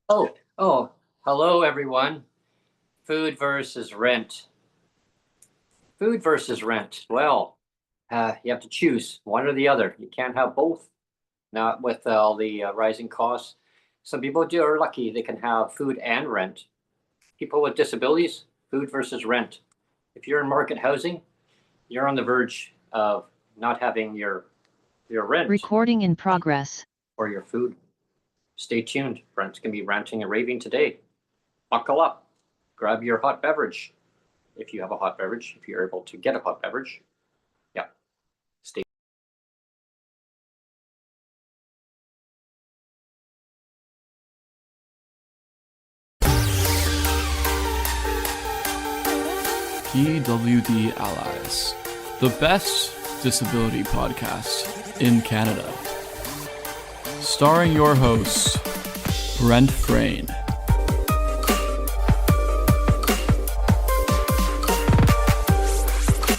Oh, hello everyone. Food versus rent. Food versus rent. Well, you have to choose one or the other. You can't have both. Not with all the rising costs. Some people are lucky they can have food and rent. People with disabilities, food versus rent. If you're in market housing, you're on the verge of not having your rent Recording in progress. or your food. Stay tuned. Brent's going to be ranting and raving today. Buckle up. Grab your hot beverage. If you have a hot beverage, if you're able to get a hot beverage. Yeah. Stay. PWD Allies, the best disability podcast in Canada. Starring your hosts, Brent Frain.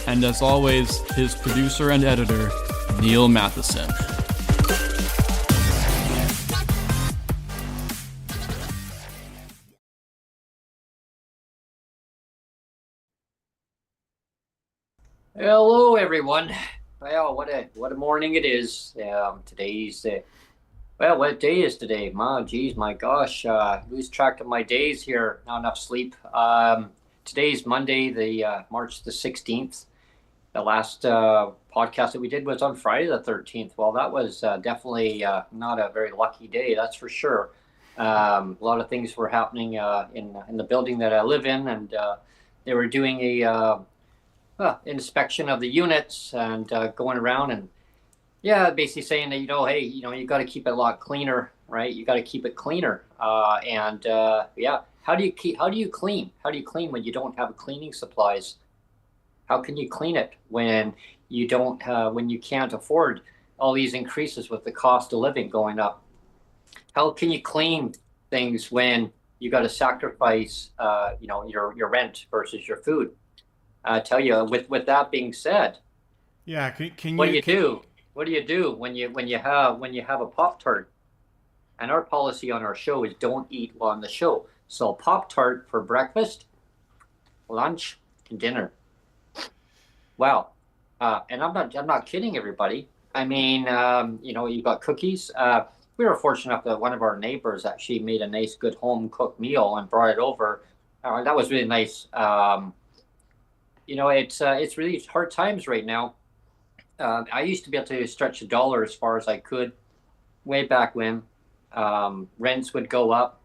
And as always, his producer and editor, Neil Matheson. Hello, everyone. Well, what a morning it is. Today's well, what day is today? My gosh, lose track of my days here. Not enough sleep. Today's Monday, the March the 16th. The last podcast that we did was on Friday the 13th. Well, that was definitely not a very lucky day, that's for sure. A lot of things were happening in the building that I live in, and they were doing a inspection of the units and going around and basically saying that hey, you got to keep it a lot cleaner, right? You got to keep it cleaner. How do you clean? How do you clean when you don't have cleaning supplies? How can you clean it when you don't when you can't afford all these increases with the cost of living going up? How can you clean things when you got to sacrifice your rent versus your food? I tell you, with that being said, yeah, can what do you do? What do you do when you have a Pop-Tart? And our policy on our show is don't eat on the show. So Pop-Tart for breakfast, lunch, and dinner. Wow. And I'm not kidding, everybody. I mean, you've got cookies. We were fortunate enough that one of our neighbors actually made a nice, good home cooked meal and brought it over. That was really nice. It's really hard times right now. I used to be able to stretch a dollar as far as I could way back when. Rents would go up.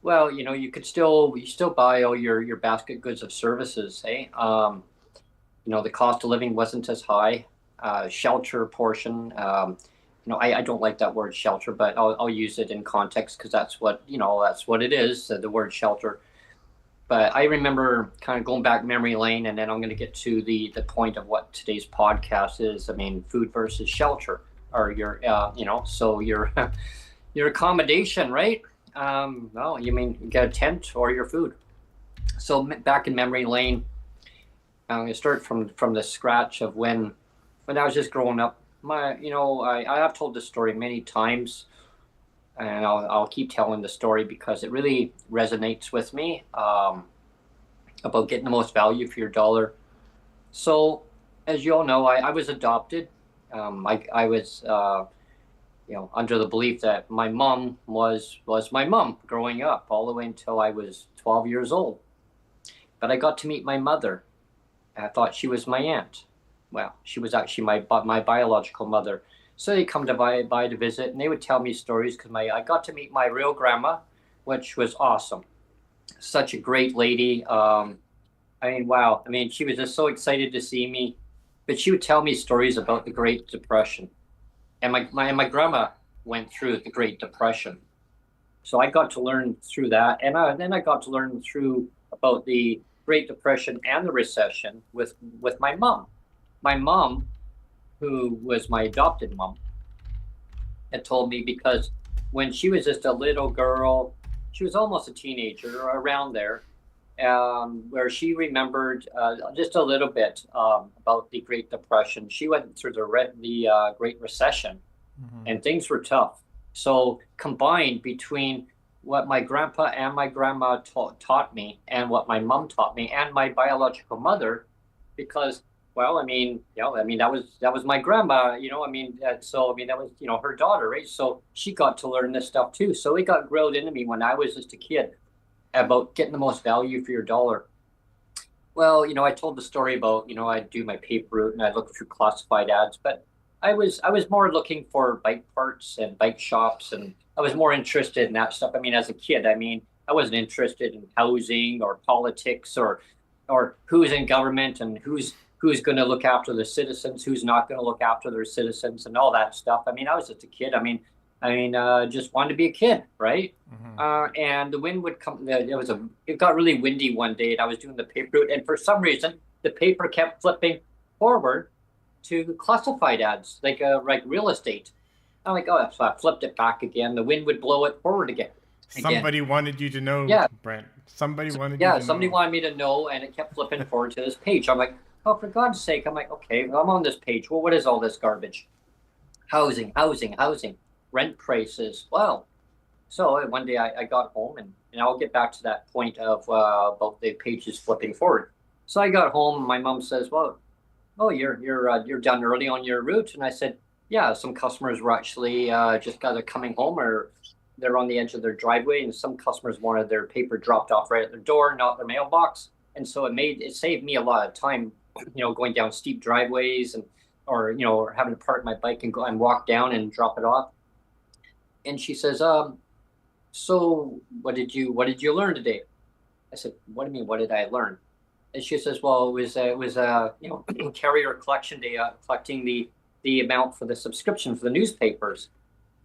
Well, you still buy all your basket goods of services, hey? The cost of living wasn't as high. Shelter portion, I don't like that word shelter, but I'll use it in context because that's what it is, the word shelter. But I remember kind of going back memory lane, and then I'm going to get to the point of what today's podcast is. I mean, food versus shelter, or your your accommodation, right? You get a tent or your food. So back in memory lane, I'm going to start from the scratch of when I was just growing up. I have told this story many times, and I'll keep telling the story because it really resonates with me about getting the most value for your dollar. So, as you all know, I was adopted. I was, under the belief that my mom was my mom growing up all the way until I was 12 years old. But I got to meet my mother. I thought she was my aunt. Well, she was actually my biological mother. So they come by to visit, and they would tell me stories because I got to meet my real grandma, which was awesome. Such a great lady. Wow. She was just so excited to see me. But she would tell me stories about the Great Depression, and my grandma went through the Great Depression, so I got to learn through that, and then I got to learn through about the Great Depression and the recession with my mom. My mom, who was my adopted mom, had told me because when she was just a little girl, she was almost a teenager around there, where she remembered just a little bit about the Great Depression. She went through the Great Recession, and things were tough. So combined between what my grandpa and my grandma taught me and what my mom taught me and my biological mother, because, well, I mean, that was my grandma, so, I mean, that was, her daughter, right? So she got to learn this stuff too. So it got grilled into me when I was just a kid about getting the most value for your dollar. Well, I told the story about, I'd do my paper route and I'd look through classified ads, but I was more looking for bike parts and bike shops, and I was more interested in that stuff. I mean, as a kid, I wasn't interested in housing or politics or who's in government and who's going to look after the citizens, who's not going to look after their citizens, and all that stuff. I mean, I was just a kid. Just wanted to be a kid, right? And the wind would come. It got really windy one day, and I was doing the paper route, and for some reason, the paper kept flipping forward to classified ads, like real estate. I'm like, oh, so I flipped it back again. The wind would blow it forward again. Somebody wanted you to know, Yeah. Brent. Somebody wanted you to Yeah, know. somebody wanted me to know, and it kept flipping forward to this page. I'm like, oh, for God's sake. I'm like, okay, well, I'm on this page. Well, what is all this garbage? Housing, rent prices. Wow. So one day I got home, and I'll get back to that point of about the pages flipping forward. So I got home, my mom says, well, oh, you're done early on your route. And I said, yeah, some customers were actually just either coming home or they're on the edge of their driveway, and some customers wanted their paper dropped off right at their door, not their mailbox. And so it saved me a lot of time, going down steep driveways or having to park my bike and go and walk down and drop it off. And she says, so what did you learn today? I said, what do you mean, what did I learn? And she says, well, it was carrier collection day, collecting the amount for the subscription for the newspapers.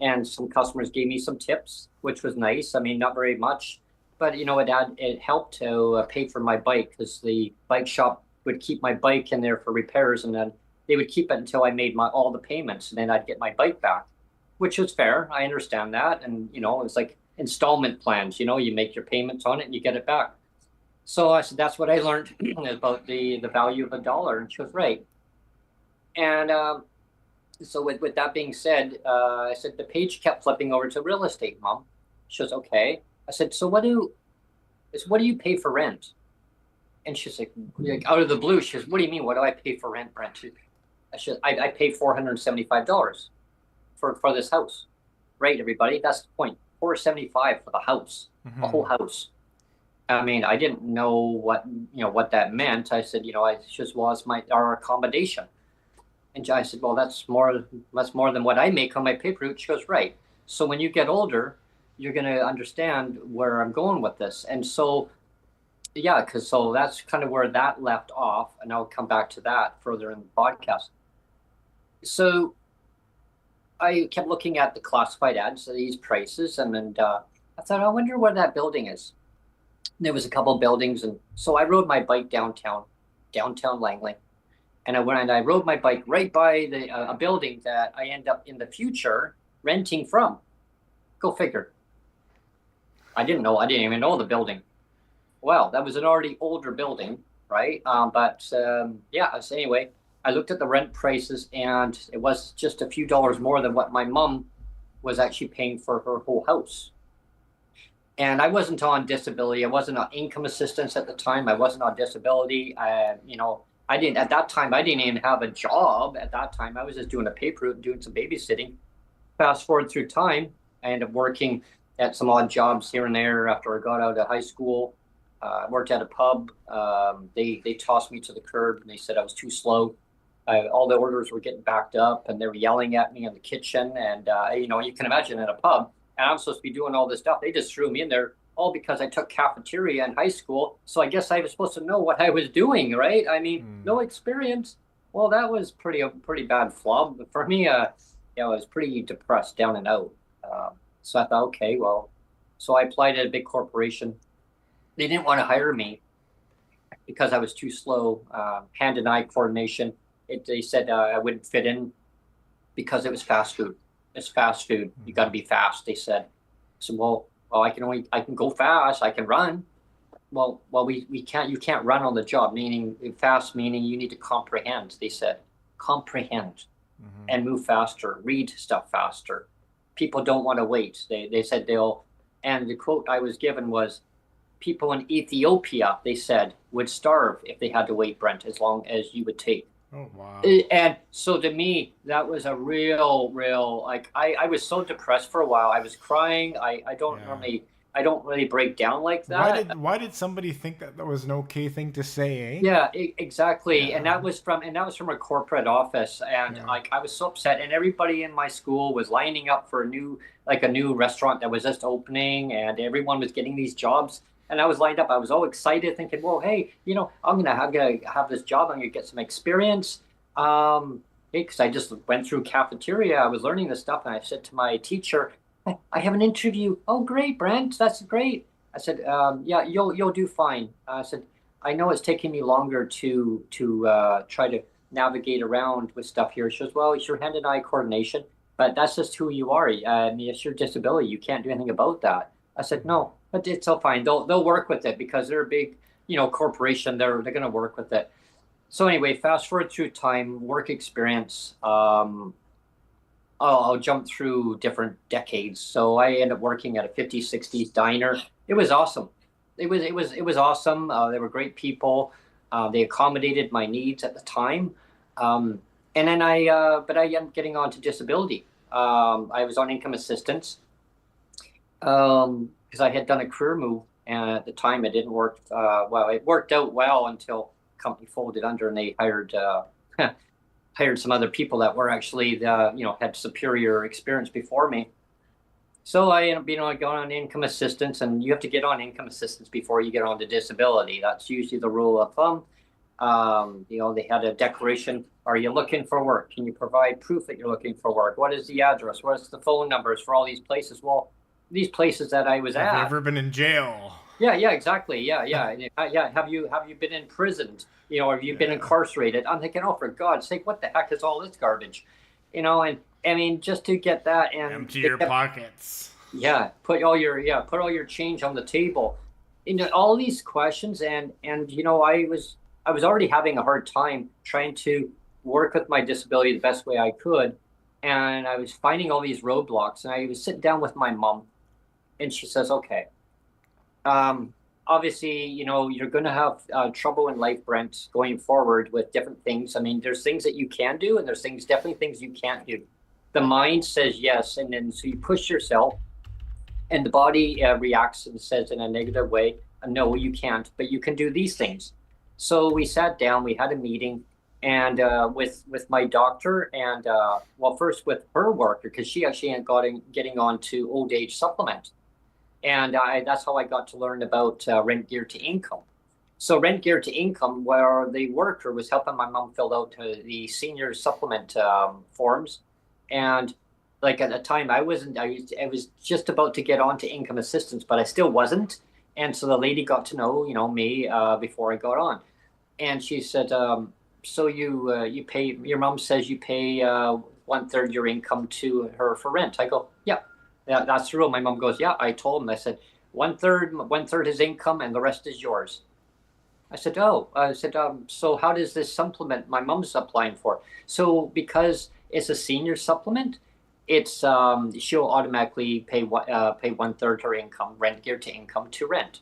And some customers gave me some tips, which was nice. I mean, not very much, but it helped to pay for my bike, because the bike shop would keep my bike in there for repairs, and then they would keep it until I made all the payments, and then I'd get my bike back, which was fair. I understand that. And, it's like installment plans, you make your payments on it and you get it back. So I said, that's what I learned about the value of a dollar. And she was right. And so with that being said, I said, the page kept flipping over to real estate, Mom. She goes, okay. I said, so what do you pay for rent? And she's like out of the blue, she goes, what do you mean? What do I pay for rent, Brent? I pay $475 for this house. Right, everybody? That's the point. $475 for the house, the whole house. I mean, I didn't know what that meant. I said, I just was our accommodation. And I said, well, that's more than what I make on my paper route. She goes, right. So when you get older, you're going to understand where I'm going with this. And so, yeah, so that's kind of where that left off. And I'll come back to that further in the podcast. So I kept looking at the classified ads of these prices, and then I thought, I wonder where that building is. And there was a couple of buildings, and so I rode my bike downtown Langley, and I rode my bike right by a building that I end up in the future renting from. Go figure. I didn't even know the building. Well, that was an already older building, right? Yeah. So anyway, I looked at the rent prices, and it was just a few dollars more than what my mom was actually paying for her whole house. And I wasn't on disability. I wasn't on income assistance at the time. I wasn't on disability. I didn't even have a job at that time. I was just doing a paper route and doing some babysitting. Fast forward through time, I ended up working at some odd jobs here and there after I got out of high school. I worked at a pub. They tossed me to the curb, and they said I was too slow. All the orders were getting backed up, and they were yelling at me in the kitchen. And, you can imagine in a pub, and I'm supposed to be doing all this stuff. They just threw me in there all because I took cafeteria in high school. So I guess I was supposed to know what I was doing, right? I mean, no experience. Well, that was a pretty bad flub. But for me, I was pretty depressed, down and out. So I thought, okay, well, so I applied at a big corporation. They didn't want to hire me because I was too slow, hand and eye coordination. They said I wouldn't fit in because it was fast food. It's fast food. You got to be fast, they said. So, well, I can go fast. I can run. Well, we can't. You can't run on the job. Meaning you need to comprehend. They said comprehend and move faster, read stuff faster. people don't want to wait. They said they'll, and the quote I was given was, people in Ethiopia, they said, would starve if they had to wait, Brent, as long as you would take. Oh, wow. And so to me, that was a real, like, I was so depressed for a while. I was crying. I don't really break down like that. Why did somebody think that was an okay thing to say, eh? Yeah, exactly. Yeah. And that was from a corporate office. And like, I was so upset, and everybody in my school was lining up for a new restaurant that was just opening, and everyone was getting these jobs. And I was lined up. I was all excited, thinking, well, hey, I'm gonna have this job. I'm gonna get some experience. Because I just went through cafeteria. I was learning this stuff, and I said to my teacher, I have an interview. Oh, great, Brent. That's great. I said, yeah, you'll do fine. I said, I know it's taking me longer to try to navigate around with stuff here. She goes, well, it's your hand and eye coordination, but that's just who you are. I mean, it's your disability. You can't do anything about that. I said, no, but it's all fine. They'll work with it because they're a big, corporation. They're going to work with it. So anyway, fast forward through time, work experience. I'll jump through different decades. So I ended up working at a 50s, 60s diner. It was awesome. It was awesome. They were great people. They accommodated my needs at the time. And then but I ended up getting onto disability. I was on income assistance because I had done a career move, and at the time it didn't work well. It worked out well until the company folded under, and they hired some other people that were actually had superior experience before me. So I ended up going on income assistance, and you have to get on income assistance before you get on to disability. That's usually the rule of thumb. They had a declaration. Are you looking for work? Can you provide proof that you're looking for work? What is the address? What's the phone numbers for all these places? Well, these places that I was at. Have you ever been in jail? Yeah, exactly. Yeah. Have you been imprisoned? Have you been incarcerated? I'm thinking, oh, for God's sake, what the heck is all this garbage? And I mean, just to get that, and empty your pockets. Yeah, put all your change on the table. All these questions, and I was already having a hard time trying to work with my disability the best way I could, and I was finding all these roadblocks. And I was sitting down with my mom, and she says, okay, obviously, you're going to have trouble in life, Brent, going forward with different things. I mean, there's things that you can do, and there's definitely things you can't do. The mind says yes, and then so you push yourself, and the body reacts and says in a negative way, no, you can't, but you can do these things. So we sat down, we had a meeting, and with my doctor, and first with her worker, because she actually ended up getting on to old age supplement. And that's how I got to learn about rent geared to income. So rent geared to income, where the worker was helping my mom fill out the senior supplement forms. And like at the time, I was just about to get on to income assistance, but I still wasn't. And so the lady got to know, me before I got on. And she said, so you pay, your mom says you pay 1/3 your income to her for rent. I go, yeah. Yeah, that's the rule. My mom goes, yeah, I told him. I said, 1/3 his income and the rest is yours. I said, so how does this supplement my mom's applying for? So because it's a senior supplement, it's she'll automatically pay 1/3 her income, rent geared to income, to rent.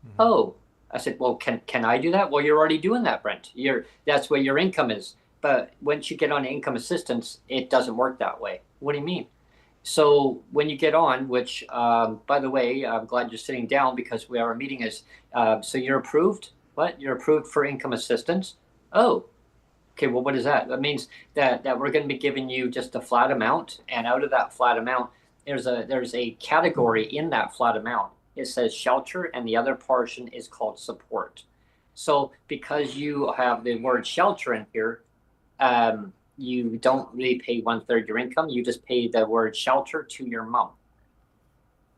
Mm-hmm. Oh, I said, well, can I do that? Well, you're already doing that, Brent. That's where your income is. But once you get on income assistance, it doesn't work that way. What do you mean? So when you get on, which, by the way, I'm glad you're sitting down, because our meeting is, so you're approved? What? You're approved for income assistance? Oh, okay. Well, what is that? That means that we're going to be giving you just a flat amount. And out of that flat amount, there's a category in that flat amount. It says shelter, and the other portion is called support. So because you have the word shelter in here, you don't really pay 1/3 your income. You just pay the word shelter to your mom.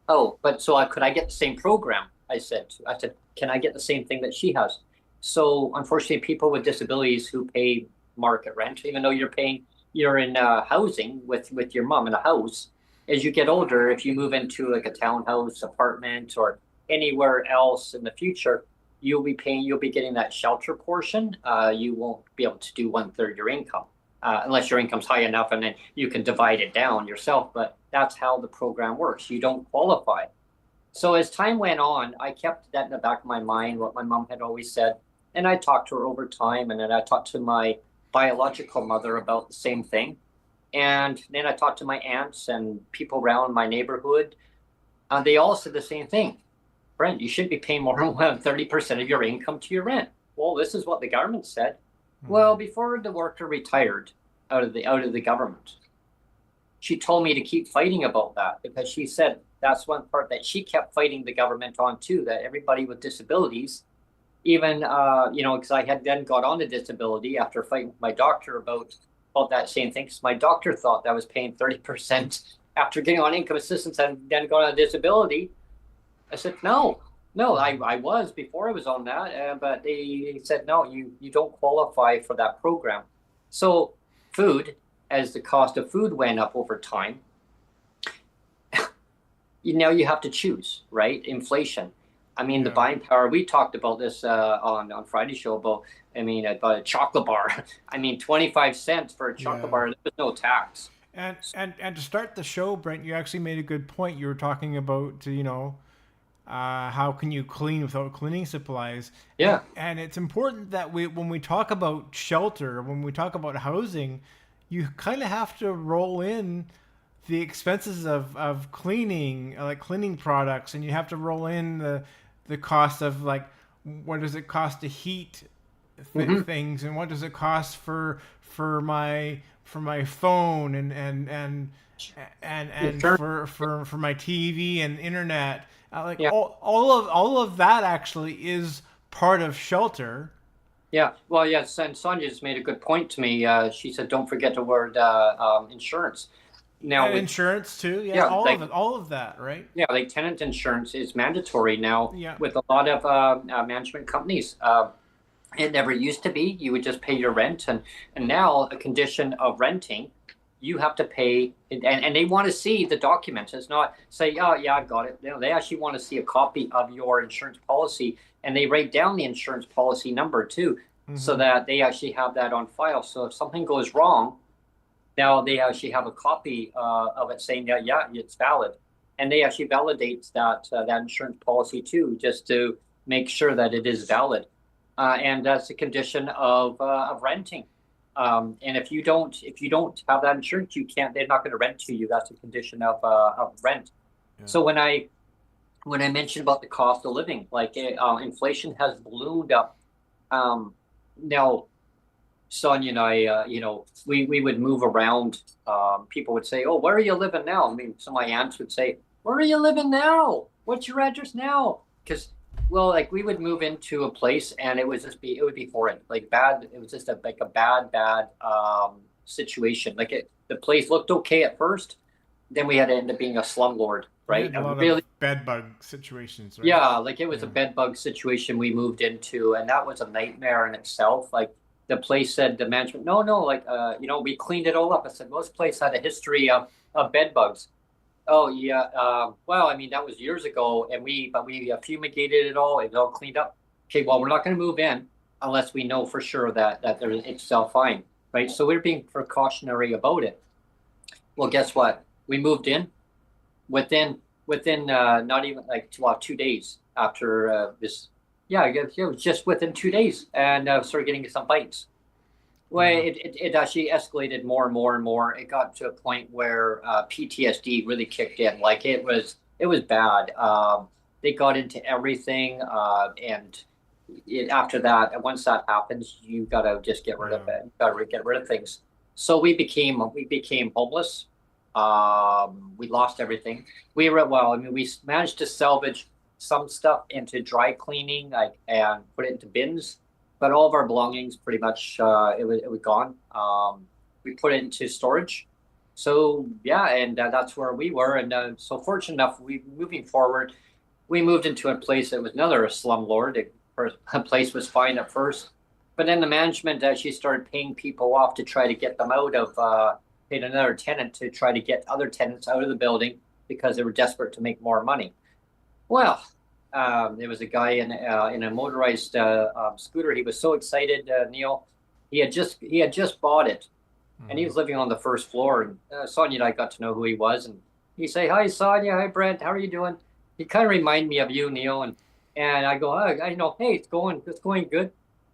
Oh, but so could I get the same program? I said, can I get the same thing that she has? So unfortunately, people with disabilities who pay market rent, even though you're in housing with your mom in a house, as you get older, if you move into like a townhouse, apartment, or anywhere else in the future, you'll be getting that shelter portion. You won't be able to do 1/3 your income. Unless your income's high enough, and then you can divide it down yourself. But that's how the program works. You don't qualify. So as time went on, I kept that in the back of my mind, what my mom had always said. And I talked to her over time, and then I talked to my biological mother about the same thing. And then I talked to my aunts and people around my neighborhood. They all said the same thing. Brent, you should be paying more than 30% of your income to your rent. Well, this is what the government said. Well, before the worker retired out of the government, she told me to keep fighting about that, because she said that's one part that she kept fighting the government on too, that everybody with disabilities, even, because I had then got on a disability after fighting with my doctor about that same thing, because my doctor thought that I was paying 30% after getting on income assistance and then got on a disability. I said, no, I was before I was on that, but they said, no, you don't qualify for that program. So food, as the cost of food went up over time, now you have to choose, right? Inflation. I mean, the buying power, we talked about this on Friday's show about a chocolate bar. 25 cents for a chocolate bar, there was no tax. And to start the show, Brent, you actually made a good point. You were talking about, how can you clean without cleaning supplies? Yeah. And it's important that when we talk about shelter, when we talk about housing, you kind of have to roll in the expenses of cleaning, like cleaning products, and you have to roll in the cost of, like, what does it cost to heat things, and what does it cost for my phone and for my TV and internet. All of that actually is part of shelter. Yeah, well, yes, and Sonjia just made a good point to me. She said, "Don't forget the word insurance." Now, and insurance too. Yeah, all of that, right? Yeah, like tenant insurance is mandatory now with a lot of management companies. It never used to be. You would just pay your rent, and now a condition of renting, you have to pay, and they want to see the documents. It's not say, oh yeah, I've got it. No, they actually want to see a copy of your insurance policy, and they write down the insurance policy number too, so that they actually have that on file. So if something goes wrong, now they actually have a copy of it saying that it's valid, and they actually validate that insurance policy too, just to make sure that it is valid. And that's a condition of renting. And if you don't have that insurance, you can't. They're not going to rent to you. That's a condition of rent. Yeah. So when I mentioned about the cost of living, like inflation has ballooned up. Now, Sonjia and I, we would move around. People would say, "Oh, where are you living now?" I mean, some of my aunts would say, "Where are you living now? What's your address now?" Because we would move into a place and it would be horrid, like bad. It was just a bad situation. The place looked okay at first, then we had to end up being a slumlord, right? A lot of bed bug situations, right? Yeah, it was a bed bug situation we moved into, and that was a nightmare in itself. Like the place said, the management, no, we cleaned it all up. I said, well, this place had a history of bed bugs. Oh yeah, that was years ago, but we fumigated it all. It was all cleaned up. Okay, well, we're not going to move in unless we know for sure that it's all fine, right? So we're being precautionary about it. Well, guess what? We moved in within not even 2 days after this. Yeah, it was just within 2 days, and started getting some bites. Well, it actually escalated more and more and more. It got to a point where PTSD really kicked in. It was bad. They got into everything, and after that, once that happens, you gotta just get rid of it. You gotta get rid of things. So we became homeless. We lost everything. We managed to salvage some stuff into dry cleaning, and put it into bins. But all of our belongings, pretty much, it was gone. We put it into storage. So and that's where we were. And so fortunate enough, moving forward, we moved into a place that was another slumlord. A place was fine at first, but then the management actually started paying people off to try to get them out of. Paid another tenant to try to get other tenants out of the building because they were desperate to make more money. Well. There was a guy in a motorized scooter. He was so excited, Neil. He had just bought it, and he was living on the first floor. And Sonjia and I got to know who he was, and He'd say, "Hi, Sonjia. Hi, Brent. How are you doing?" He kind of remind me of you, Neil. And I go, "Oh, I know. Hey, it's going good.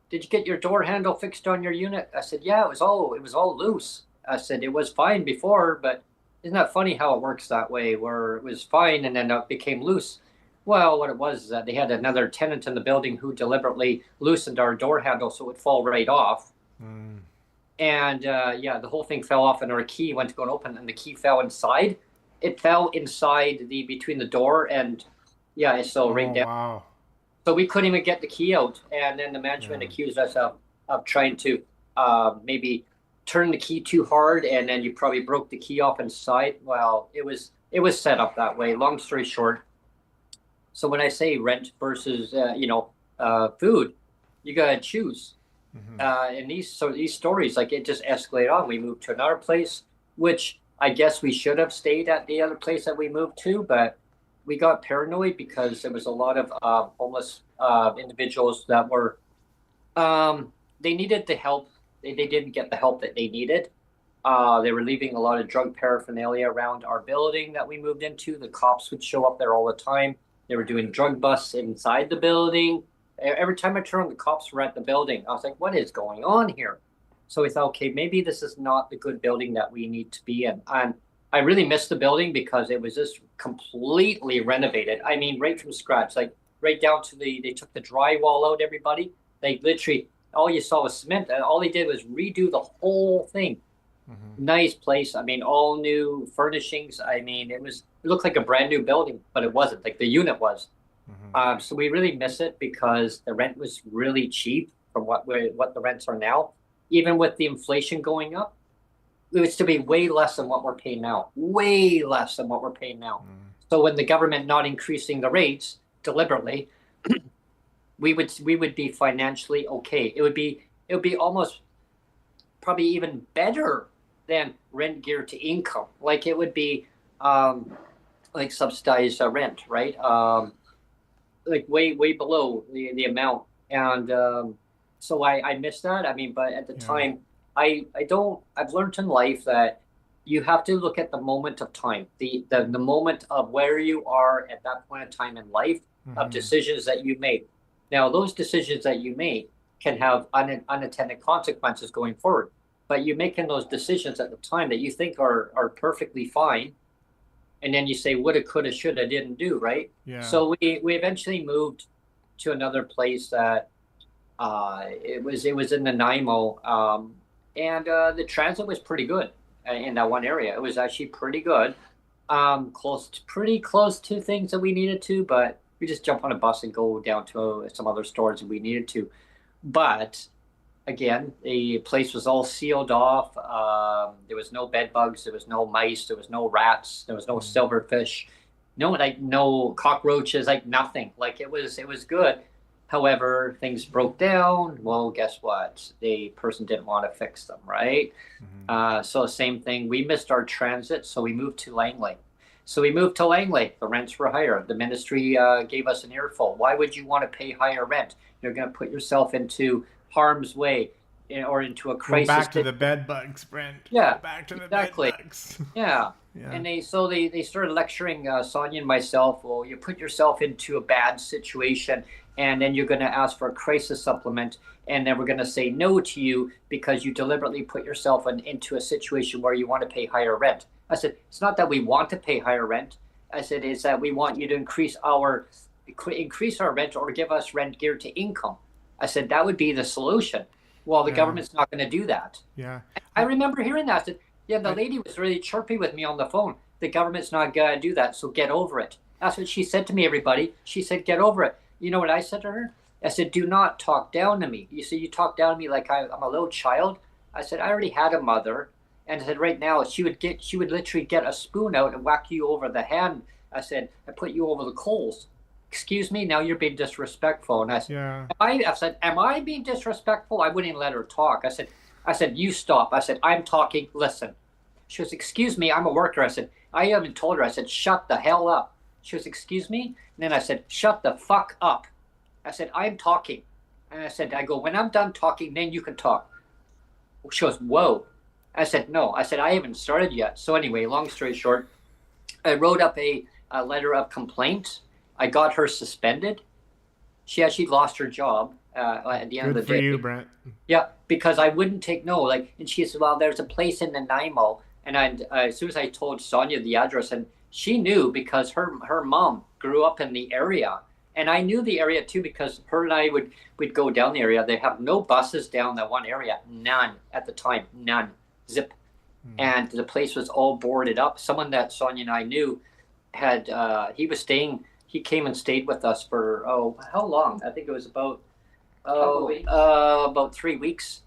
Did you get your door handle fixed on your unit?" I said, "Yeah, it was all loose." I said, "It was fine before, but isn't that funny how it works that way, where it was fine and then it became loose?" Well, what it was is that they had another tenant in the building who deliberately loosened our door handle so it would fall right off. Mm. And yeah, the whole thing fell off, and our key went to go and open, and the key fell inside. It fell inside between the door and yeah, so right Oh, down. wow. So we couldn't even get the key out, and then the management accused us of trying to maybe turn the key too hard, and then you probably broke the key off inside. Well, it was set up that way. Long story short, so when I say rent versus food, you gotta choose. Mm-hmm. And these stories, like, it just escalated on. We moved to another place, which I guess we should have stayed at the other place that we moved to, but we got paranoid because there was a lot of homeless individuals that were they needed the help. They didn't get the help that they needed. They were leaving a lot of drug paraphernalia around our building that we moved into. The cops would show up there all the time. They were doing drug busts inside the building. Every time I turned, the cops were at the building. I was like, what is going on here? So we thought, okay, maybe this is not the good building that we need to be in. And I really missed the building because it was just completely renovated. I mean, right from scratch, like right down to they took the drywall out, everybody. They literally, all you saw was cement, and all they did was redo the whole thing. Mm-hmm. Nice place. I mean, all new furnishings. I mean, it looked like a brand new building, but it wasn't. Like, the unit was. Mm-hmm. So we really miss it because the rent was really cheap from what the rents are now. Even with the inflation going up, it would still be way less than what we're paying now. Way less than what we're paying now. So when the government not increasing the rates deliberately, we would be financially okay. It would be almost probably even better than rent geared to income. Like, it would be like subsidized rent, right? Like way below the amount. And so I missed that. I mean, but at the time, I've learned in life that you have to look at the moment of time, the moment of where you are at that point in time in life, of decisions that you made. Now, those decisions that you made can have unintended consequences going forward, but you're making those decisions at the time that you think are perfectly fine, and then you say woulda, coulda, shoulda, didn't do, right? Yeah. So we eventually moved to another place that it was in the Nanaimo, and the transit was pretty good in that one area. It was actually pretty good, pretty close to things that we needed to, but we just jump on a bus and go down to some other stores if we needed to. But again, the place was all sealed off. There was no bed bugs. There was no mice. There was no rats. There was no silverfish. No cockroaches. Like, nothing. Like, it was good. However, things broke down. Well, guess what? The person didn't want to fix them, right? So same thing. We missed our transit, so we moved to Langley. The rents were higher. The ministry gave us an earful. Why would you want to pay higher rent? You're going to put yourself into harm's way, or into a crisis. Go back to the bed bugs, Brent. Yeah, Go back to the exactly. bed bugs. Yeah. And they started lecturing Sonjia and myself. Well, you put yourself into a bad situation, and then you're going to ask for a crisis supplement, and then we're going to say no to you because you deliberately put yourself into a situation where you want to pay higher rent. I said, it's not that we want to pay higher rent. I said, it's that we want you to increase our rent, or give us rent geared to income. I said, that would be the solution. Well, the government's not going to do that. Yeah. I remember hearing that. I said, yeah, the lady was really chirpy with me on the phone. The government's not going to do that, so get over it. That's what she said to me, everybody. She said, get over it. You know what I said to her? I said, do not talk down to me. You see, you talk down to me like I'm a little child. I said, I already had a mother. And I said, right now, she would literally get a spoon out and whack you over the hand. I said, I put you over the coals. Excuse me, now you're being disrespectful. And I said, am I being disrespectful? I wouldn't even let her talk. I said, you stop. I said, I'm talking, listen. She goes, excuse me, I'm a worker. I said, I haven't told her. I said, shut the hell up. She goes, excuse me? And then I said, shut the fuck up. I said, I'm talking. And I go, when I'm done talking, then you can talk. She goes, whoa. I said, no. I said, I haven't started yet. So anyway, long story short, I wrote up a letter of complaint. I got her suspended. She actually lost her job at the end Good of for the day. you, Brent. Yeah, because I wouldn't take no. Like, and she said, "Well, there's a place in Nanaimo," and as soon as I told Sonjia the address, and she knew because her mom grew up in the area, and I knew the area too because her and I would go down the area. They have no buses down that one area, none at the time, none, zip, and the place was all boarded up. Someone that Sonjia and I knew had he was staying. He came and stayed with us for how long? I think it was about 3 weeks,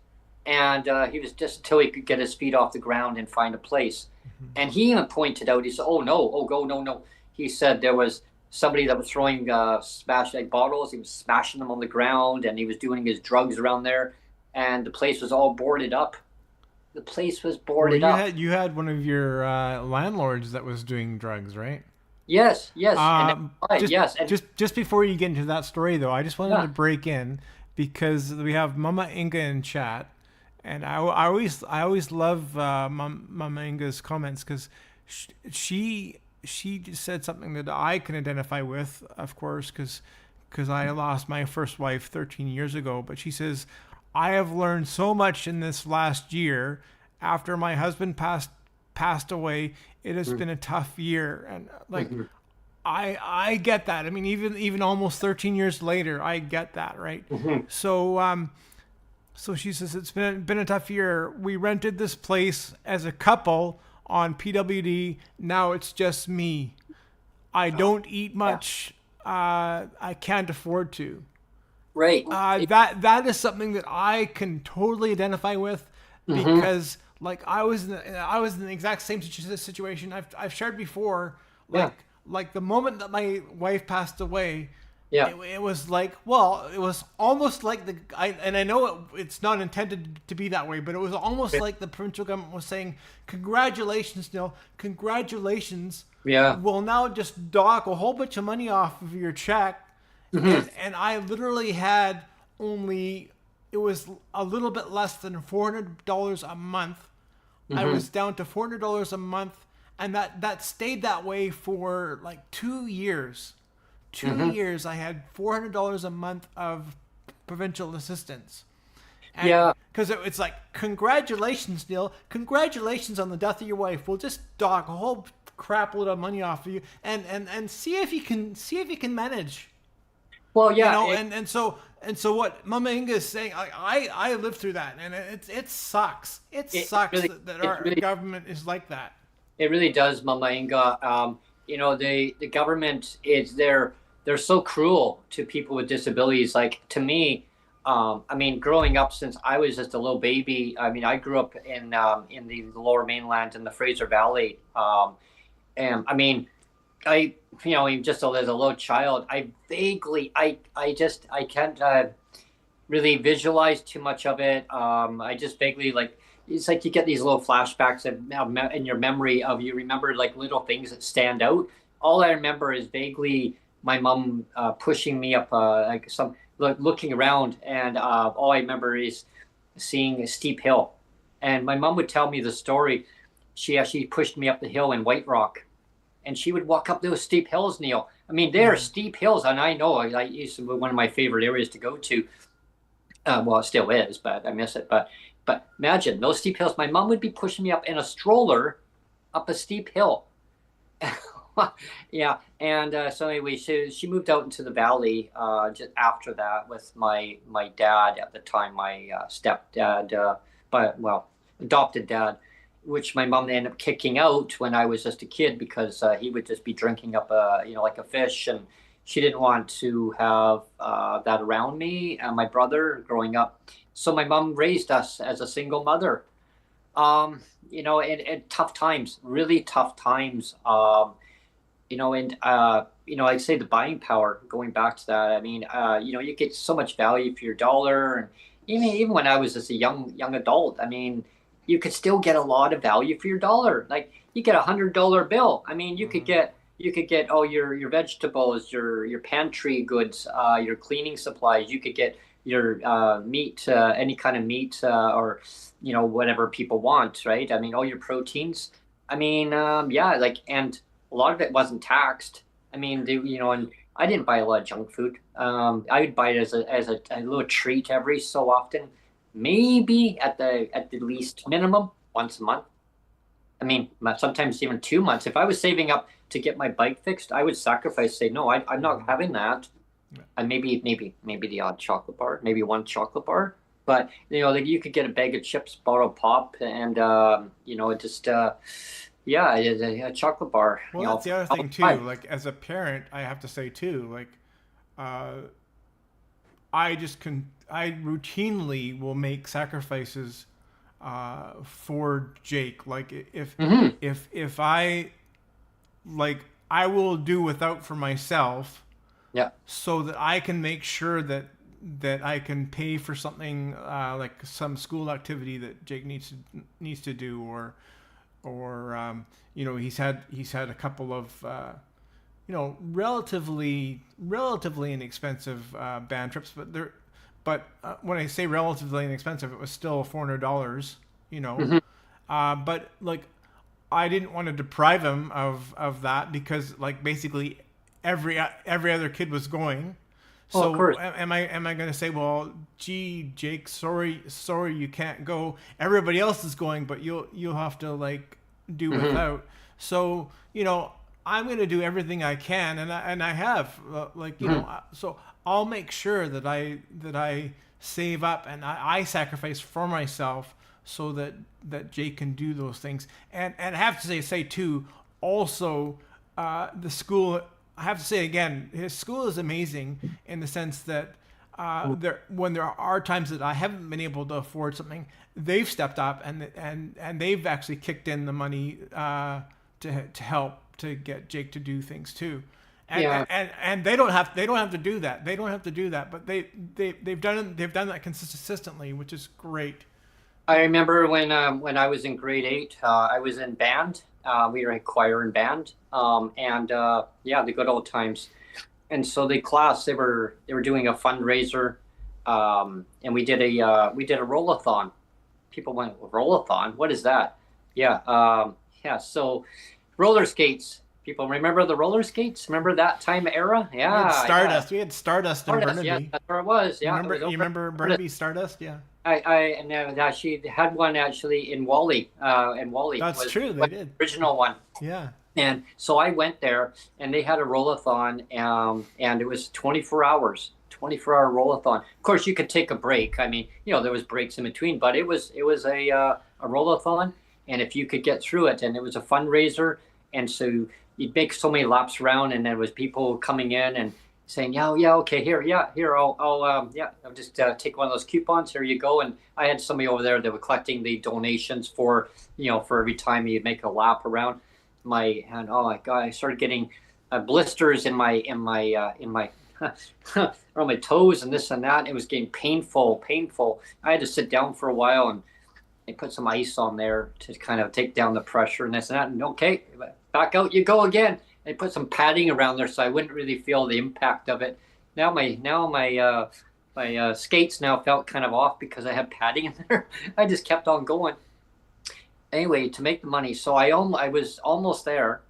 and he was just until he could get his feet off the ground and find a place. And he even pointed out, he said, "Oh no, no." He said there was somebody that was throwing smashed like bottles. He was smashing them on the ground, and he was doing his drugs around there, and the place was all boarded up. The place was boarded up. You had one of your landlords that was doing drugs, right? Yes, yes, Just before you get into that story, though, I just wanted to break in because we have Mama Inga in chat, and I always love Mama Inga's comments because she just said something that I can identify with, of course, because I lost my first wife 13 years ago. But she says, I have learned so much in this last year after my husband passed away. It has been a tough year, and I get that. I mean, even almost 13 years later, I get that, right? So she says it's been a tough year. We rented this place as a couple on PWD. Now it's just me. I don't eat much. I can't afford to. Right. That is something that I can totally identify with because like I was in the exact same situation I've shared before. Like the moment that my wife passed away, it was like, well, it was almost like I know it's not intended to be that way, but it was almost like the provincial government was saying, congratulations, Neil, congratulations. Yeah. We'll now just dock a whole bunch of money off of your check. And I literally had it was a little bit less than $400 a month. I was down to $400 a month, and that stayed that way for like 2 years. 2 years I had $400 a month of provincial assistance. And because it's like, congratulations, Neil. Congratulations on the death of your wife. We'll just dock a whole crap load of money off of you and see if you can manage. Well, yeah, and so what Mama Inga is saying, I lived through that, and it sucks. It sucks really, that our government is like that. It really does, Mama Inga. The government they're so cruel to people with disabilities. Like, to me, growing up since I was just a little baby. I mean, I grew up in the Lower Mainland in the Fraser Valley, and just as a little child, I can't really visualize too much of it. I just vaguely, like, it's like you get these little flashbacks in your memory of, you remember like little things that stand out. All I remember is vaguely my mom pushing me up looking around, and all I remember is seeing a steep hill. And my mom would tell me the story. She actually pushed me up the hill in White Rock. And she would walk up those steep hills, Neil. I mean, they are steep hills, and I know I used to be one of my favorite areas to go to. Well, it still is, but I miss it. But imagine those steep hills. My mom would be pushing me up in a stroller up a steep hill. Yeah, and so anyway, she moved out into the valley just after that with my dad at the time, my stepdad, adopted dad, which my mom ended up kicking out when I was just a kid because he would just be drinking up like a fish, and she didn't want to have that around me and my brother growing up. So my mom raised us as a single mother, in tough times, really tough times. I'd say the buying power, going back to that, I mean, you get so much value for your dollar, and even when I was just a young adult, I mean, you could still get a lot of value for your dollar. Like, you get $100 bill. I mean, you could get all your vegetables, your pantry goods, your cleaning supplies. You could get your meat, any kind of meat, or whatever people want, right? I mean, all your proteins. I mean, and a lot of it wasn't taxed. I mean, and I didn't buy a lot of junk food. I would buy it as a little treat every so often, maybe at the least minimum once a month. I mean, sometimes even 2 months. If I was saving up to get my bike fixed, I would sacrifice, say, no, I'm not having that. And maybe the odd chocolate bar, maybe one chocolate bar. But, like you could get a bag of chips, bottle of pop, and, just, a chocolate bar. Well, that's the other thing too. Like as a parent, I have to say too, like, I routinely will make sacrifices for Jake. Like if I I will do without for myself, so that I can make sure that I can pay for something like some school activity that Jake needs to do, or he's had a couple of relatively inexpensive band trips, but when I say relatively inexpensive, it was still $400, but like I didn't want to deprive him of that, because like basically every other kid was going. So am I going to say, well, gee, Jake, sorry you can't go. Everybody else is going, but you'll have to like do without. So I'm going to do everything I can, and I have so I'll make sure that I save up and I sacrifice for myself so that Jake can do those things. And I have to say too, also the school. I have to say again, his school is amazing in the sense that when there are times that I haven't been able to afford something, they've stepped up and they've actually kicked in the money to help to get Jake to do things too. And they don't have to do that. They don't have to do that, but they've done that consistently, which is great. I remember when I was in grade 8, I was in band. We were in choir and band, the good old times. And so the class, they were doing a fundraiser, and we did a roll-a-thon. People went, roll-a-thon? What is that? So roller skates. People remember the roller skates? Remember that time era? Yeah. We had Stardust in Burnaby. Yeah, that's where it was. Yeah. You remember Burnaby Stardust? Yeah. I she had one actually in Wally. That's true. They did. The original one. Yeah. And so I went there, and they had a roll-a-thon, and it was 24 hours. 24-hour roll-a-thon. Of course, you could take a break. I mean, there was breaks in between, but it was a roll-a-thon, and if you could get through it, and it was a fundraiser, and so you'd make so many laps around, and there was people coming in and saying, okay, here, I'll just take one of those coupons. Here you go. And I had somebody over there that was collecting the donations for every time you make a lap around my hand. Oh my God, I started getting blisters in my around my toes and this and that. It was getting painful. I had to sit down for a while, and they put some ice on there to kind of take down the pressure and this and that. And okay, back out you go again. They put some padding around there so I wouldn't really feel the impact of it. Now my skates now felt kind of off because I had padding in there. I just kept on going. Anyway, to make the money, so I was almost there,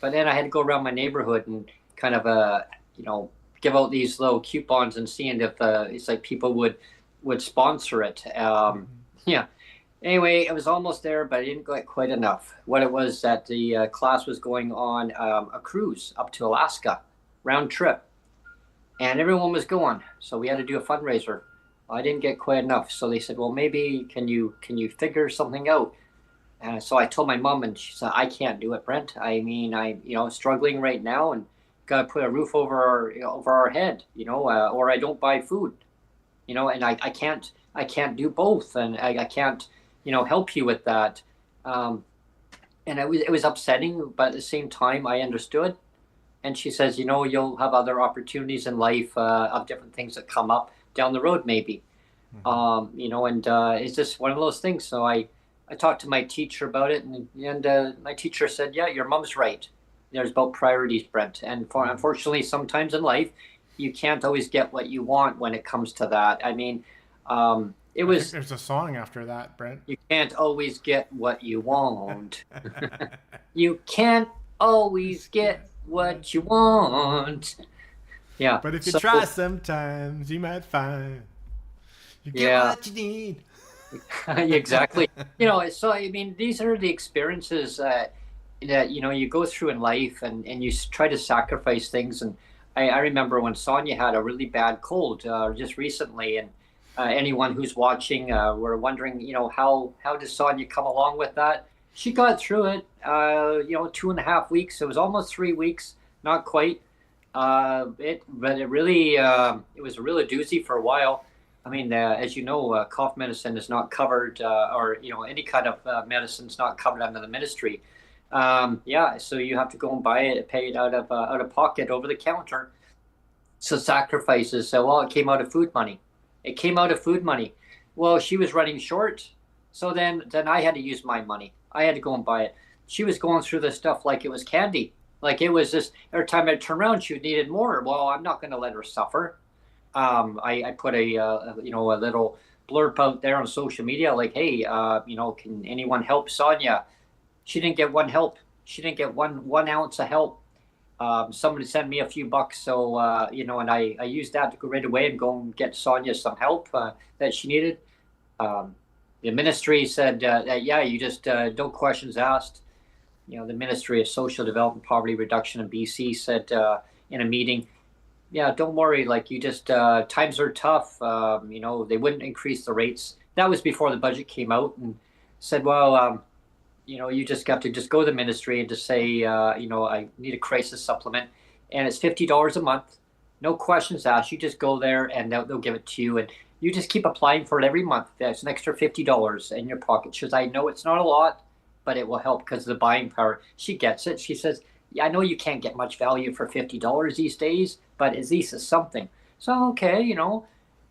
but then I had to go around my neighborhood and kind of give out these little coupons and seeing if it's like people would sponsor it. Anyway, it was almost there, but I didn't get quite enough. What it was that the class was going on a cruise up to Alaska, round trip, and everyone was going. So we had to do a fundraiser. I didn't get quite enough, so they said, "Well, maybe can you figure something out?" And so I told my mom, and she said, "I can't do it, Brent. I mean, I'm struggling right now, and got to put a roof over our head, or I don't buy food, and I can't do both, and I can't." Help you with that. And it was upsetting, but at the same time, I understood. And she says, you'll have other opportunities in life of different things that come up down the road, maybe. It's just one of those things. So I talked to my teacher about it, and my teacher said, yeah, your mom's right. There's about priorities, Brent. And unfortunately, sometimes in life, you can't always get what you want when it comes to that. I mean, I think there's a song after that, Brent. You can't always get what you want. You can't always get what you want. Yeah. But if you try sometimes, you might find you get Yeah. what you need. Exactly. So I mean, these are the experiences that you go through in life, and you try to sacrifice things. And I remember when Sonjia had a really bad cold just recently, and anyone who's watching were wondering, how does Sonjia come along with that? She got through it. 2.5 weeks. It was almost 3 weeks, not quite. But it really it was a real doozy for a while. I mean, as you know, cough medicine is not covered, or any kind of medicine is not covered under the ministry. So you have to go and buy it, pay it out of pocket over the counter. So sacrifices. So it came out of food money. It came out of food money. Well, she was running short, so then I had to use my money. I had to go and buy it. She was going through this stuff like it was candy. Like it was just every time I turned around, she needed more. Well, I'm not going to let her suffer. I put a little blurb out there on social media, like, hey, can anyone help Sonjia? She didn't get one help. She didn't get one ounce of help. Somebody sent me a few bucks, so and I used that to go right away and go and get Sonjia some help that she needed. The ministry said, you just no questions asked. The Ministry of Social Development, Poverty Reduction in BC said in a meeting, yeah, don't worry. Like you just times are tough. They wouldn't increase the rates. That was before the budget came out, and said, well, you just got to just go to the ministry and just say, I need a crisis supplement, and it's $50 a month, no questions asked. You just go there and they'll give it to you, and you just keep applying for it every month. That's an extra $50 in your pocket. She says, I know it's not a lot, but it will help because of the buying power. She gets it. She says, yeah, I know you can't get much value for $50 these days, but at least it's something. So, okay,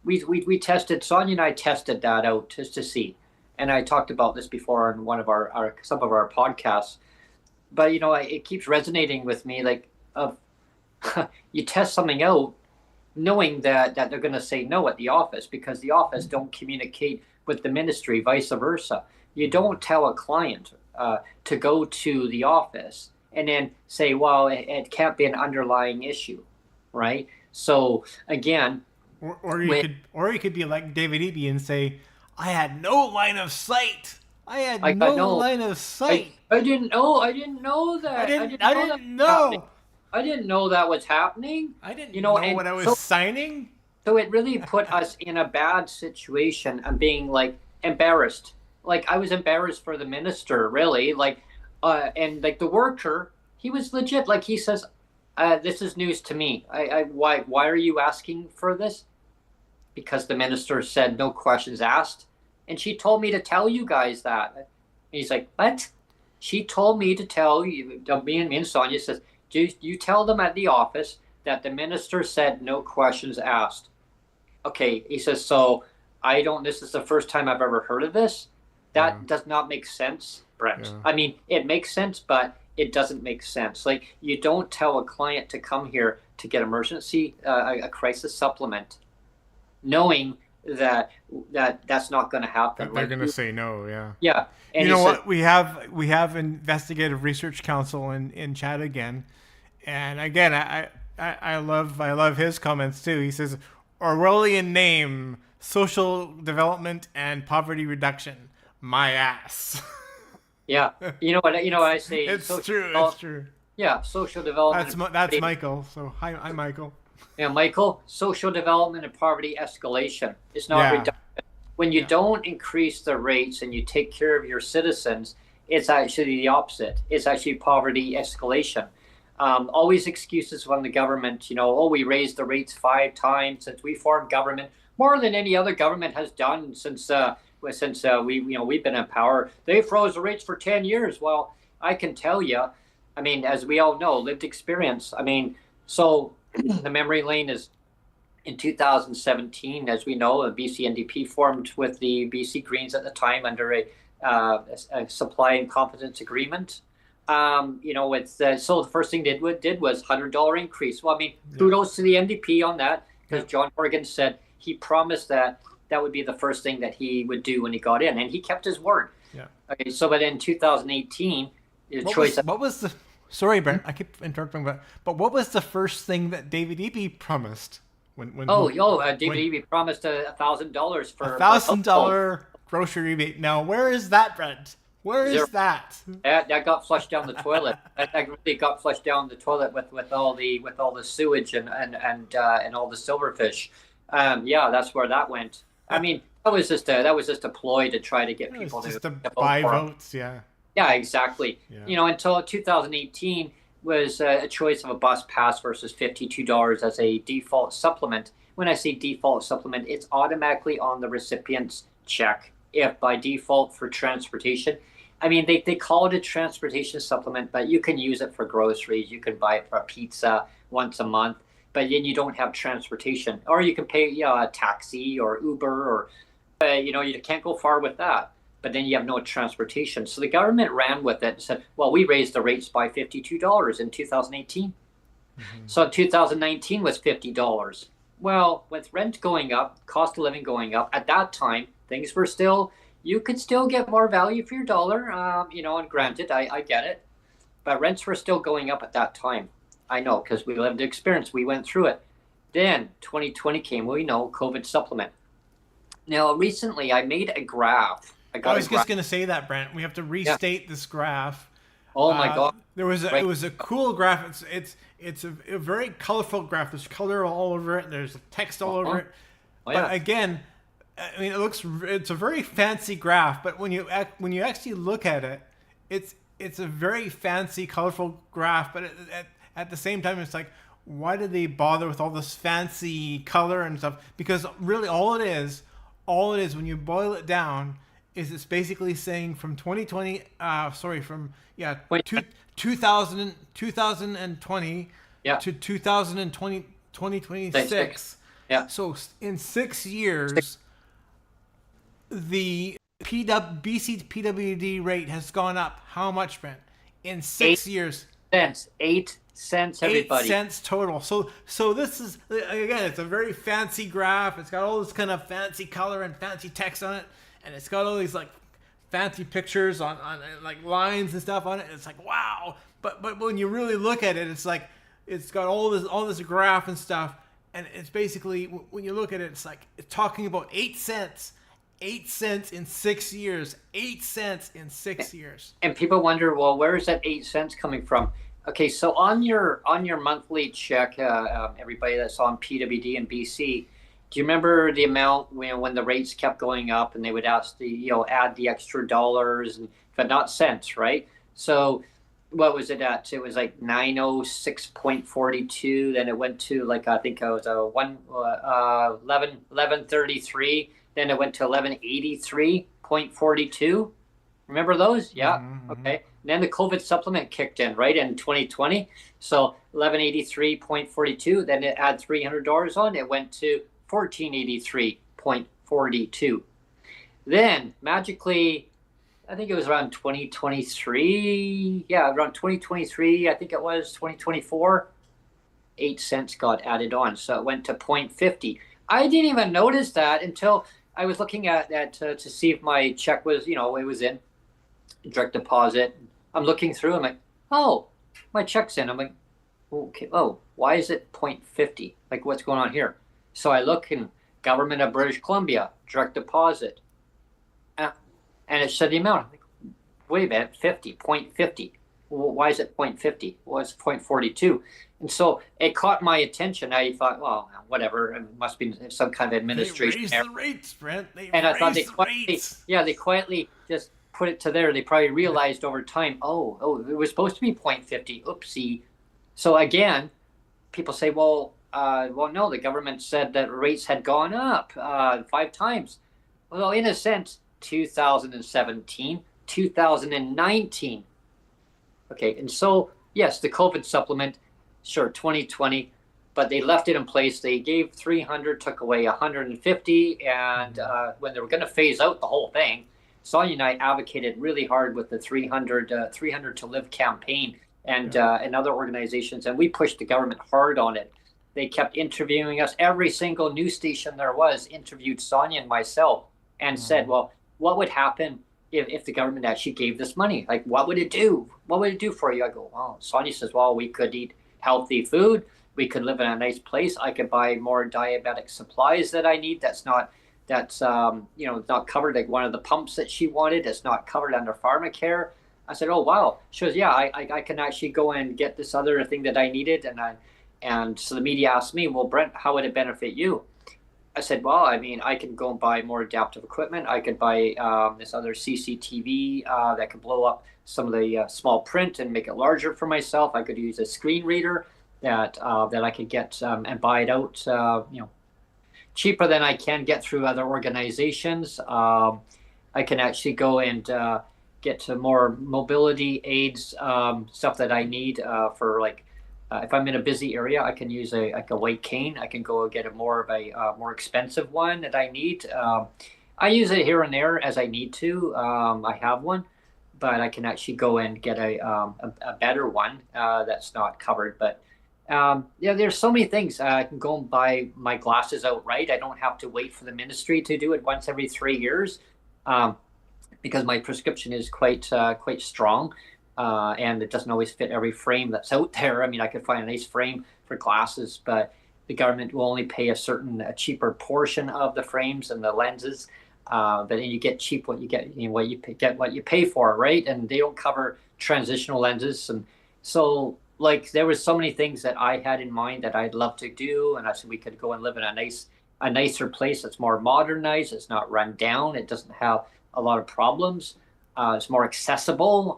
we tested, Sonjia and I tested that out just to see. And I talked about this before on one of some of our podcasts, but it keeps resonating with me. Like, you test something out, knowing that they're going to say no at the office because the office don't communicate with the ministry, vice versa. You don't tell a client to go to the office and then say, well, it can't be an underlying issue, right? So again, or you could be like David Eby and say, I had no line of sight. I didn't know. I didn't know that. I didn't know that was happening. I didn't know what I was signing. So it really put us in a bad situation and being like embarrassed. Like I was embarrassed for the minister, really. Like, and like the worker, he was legit. Like he says, this is news to me. Why are you asking for this? Because the minister said no questions asked. And she told me to tell you guys that. And he's like, what? She told me to tell you, me and Sonjia says, you tell them at the office that the minister said no questions asked. Okay, he says, so this is the first time I've ever heard of this. That does not make sense, Brent. Yeah. I mean, it makes sense, but it doesn't make sense. Like, you don't tell a client to come here to get a crisis supplement, knowing that's not going to happen. They're going to say no, yeah. Yeah. And what? We have Investigative Research Council in chat again. And again, I love his comments too. He says, Orwellian name, social development and poverty reduction. My ass. Yeah. You know what I say? It's true. Yeah, social development. That's Michael. So hi Michael. Yeah, Michael, social development and poverty escalation. It's not reduction. When you don't increase the rates and you take care of your citizens, it's actually the opposite. It's actually poverty escalation. Always excuses from the government, we raised the rates 5 times since we formed government, more than any other government has done since we've been in power. They froze the rates for 10 years. Well, I can tell you, I mean, as we all know, lived experience. I mean, so the memory lane is in 2017, as we know, the BC NDP formed with the BC Greens at the time under a supply and confidence agreement. So the first thing they did was $100 increase. Well, I mean, kudos to the NDP on that, because John Horgan said he promised that would be the first thing that he would do when he got in, and he kept his word. Yeah. Okay. So, but in 2018, what was Sorry, Brent, I keep interrupting, but what was the first thing that David Eby promised David Eby promised $1,000 for $1,000 grocery rebate? Now, where is that, Brent? Where is Zero. that? That got flushed down the toilet. That really got flushed down the toilet with all the sewage and all the silverfish. That's where that went. I mean, that was just a ploy to try to get people to buy votes. Yeah. Yeah, exactly. Yeah. Until 2018 was a choice of a bus pass versus $52 as a default supplement. When I say default supplement, it's automatically on the recipient's check if by default for transportation. I mean, they call it a transportation supplement, but you can use it for groceries. You can buy it for a pizza once a month, but then you don't have transportation. Or you can pay a taxi or Uber or, you can't go far with that. But then you have no transportation. So the government ran with it and said, well, we raised the rates by $52 in 2018. Mm-hmm. So 2019 was $50. Well, with rent going up, cost of living going up, at that time, things were still, you could still get more value for your dollar, and granted, I get it. But rents were still going up at that time. I know, because we lived the experience. We went through it. Then 2020 came, COVID supplement. Now, recently, I made a graph. I was just going to say that, Brent. We have to restate this graph. Oh my God! It was a cool graph. It's a very colorful graph. There's color all over it. There's text all over it. But again, I mean, it's a very fancy graph. But when you actually look at it, it's a very fancy, colorful graph. But at the same time, it's like, why did they bother with all this fancy color and stuff? Because really, all it is when you boil it down, is it's basically saying from 2020, 2020 to 2026. Yeah. So in 6 years, the BC PWD rate has gone up. How much, Brent? In 6 years. 8 cents, everybody. 8 cents total. So this is, again, it's a very fancy graph. It's got all this kind of fancy color and fancy text on it. And it's got all these like fancy pictures on like lines and stuff on it. It's like, wow. But when you really look at it, it's like it's got all this graph and stuff. And it's basically, when you look at it, it's like it's talking about 8 cents. 8 cents in 6 years. 8 cents in 6 years. And people wonder, well, where is that 8 cents coming from? Okay, so on your monthly check, everybody that's on PWD in BC, do you remember the amount when the rates kept going up and they would ask add the extra dollars, but not cents, right? So what was it at? It was like 906.42. Then it went to I think it was 1133. Then it went to 1183.42. Remember those? Yeah. Mm-hmm. Okay. And then the COVID supplement kicked in, right, in 2020. So 1183.42. Then it add $300 on. It went to 1483.42. Then magically, I think it was around 2023. Yeah, around 2023. I think it was 2024. 8 cents got added on, so it went to 0.50. I didn't even notice that until I was looking at that to see if my check was, it was in direct deposit. I'm looking through. I'm like, oh, my check's in. I'm like, okay. Oh, why is it 0.50? Like, what's going on here? So I look in Government of British Columbia, direct deposit. And it said the amount. I'm like, wait a minute, 0.50. Well, why is it 0.50? Well, it's 0.42. And so it caught my attention. I thought, well, whatever. It must be some kind of administration. They raised the rates, Brent. I thought they quietly just put it to there. They probably realized over time, oh, it was supposed to be 0.50. Oopsie. So again, people say, well, no, the government said that rates had gone up 5 times. Well, in a sense, 2017, 2019. Okay, and so, yes, the COVID supplement, sure, 2020, but they left it in place. They gave 300, took away 150, and when they were going to phase out the whole thing, Sonjia and I advocated really hard with the 300 to Live campaign and other organizations, and we pushed the government hard on it. They kept interviewing us. Every single news station there was interviewed Sonjia and myself and said, well, what would happen if the government actually gave this money, like what would it do? What would it do for you? I go, well, Sonjia says, well, we could eat healthy food. We could live in a nice place. I could buy more diabetic supplies that I need. That's not covered. Like one of the pumps that she wanted, it's not covered under pharmacare. I said, oh, wow. She goes, yeah, I can actually go and get this other thing that I needed. And so the media asked me, well, Brent, how would it benefit you? I said, well, I mean, I can go and buy more adaptive equipment. I could buy this other CCTV that could blow up some of the small print and make it larger for myself. I could use a screen reader that I could get and buy it out, cheaper than I can get through other organizations. I can actually go and get to more mobility aids, stuff that I need for like. If I'm in a busy area, I can use a white cane. I can go get a more expensive one that I need. I use it here and there as I need to. I have one, but I can actually go and get a better one that's not covered. But there's so many things. I can go and buy my glasses outright. I don't have to wait for the ministry to do it once every 3 years, because my prescription is quite strong. And it doesn't always fit every frame that's out there. I mean, I could find a nice frame for glasses, but the government will only pay a cheaper portion of the frames and the lenses. But then you get cheap what you get, what you pay for, right? And they don't cover transitional lenses. And so, like, there was so many things that I had in mind that I'd love to do. And I said we could go and live in a nicer place that's more modernized. It's not run down. It doesn't have a lot of problems. It's more accessible,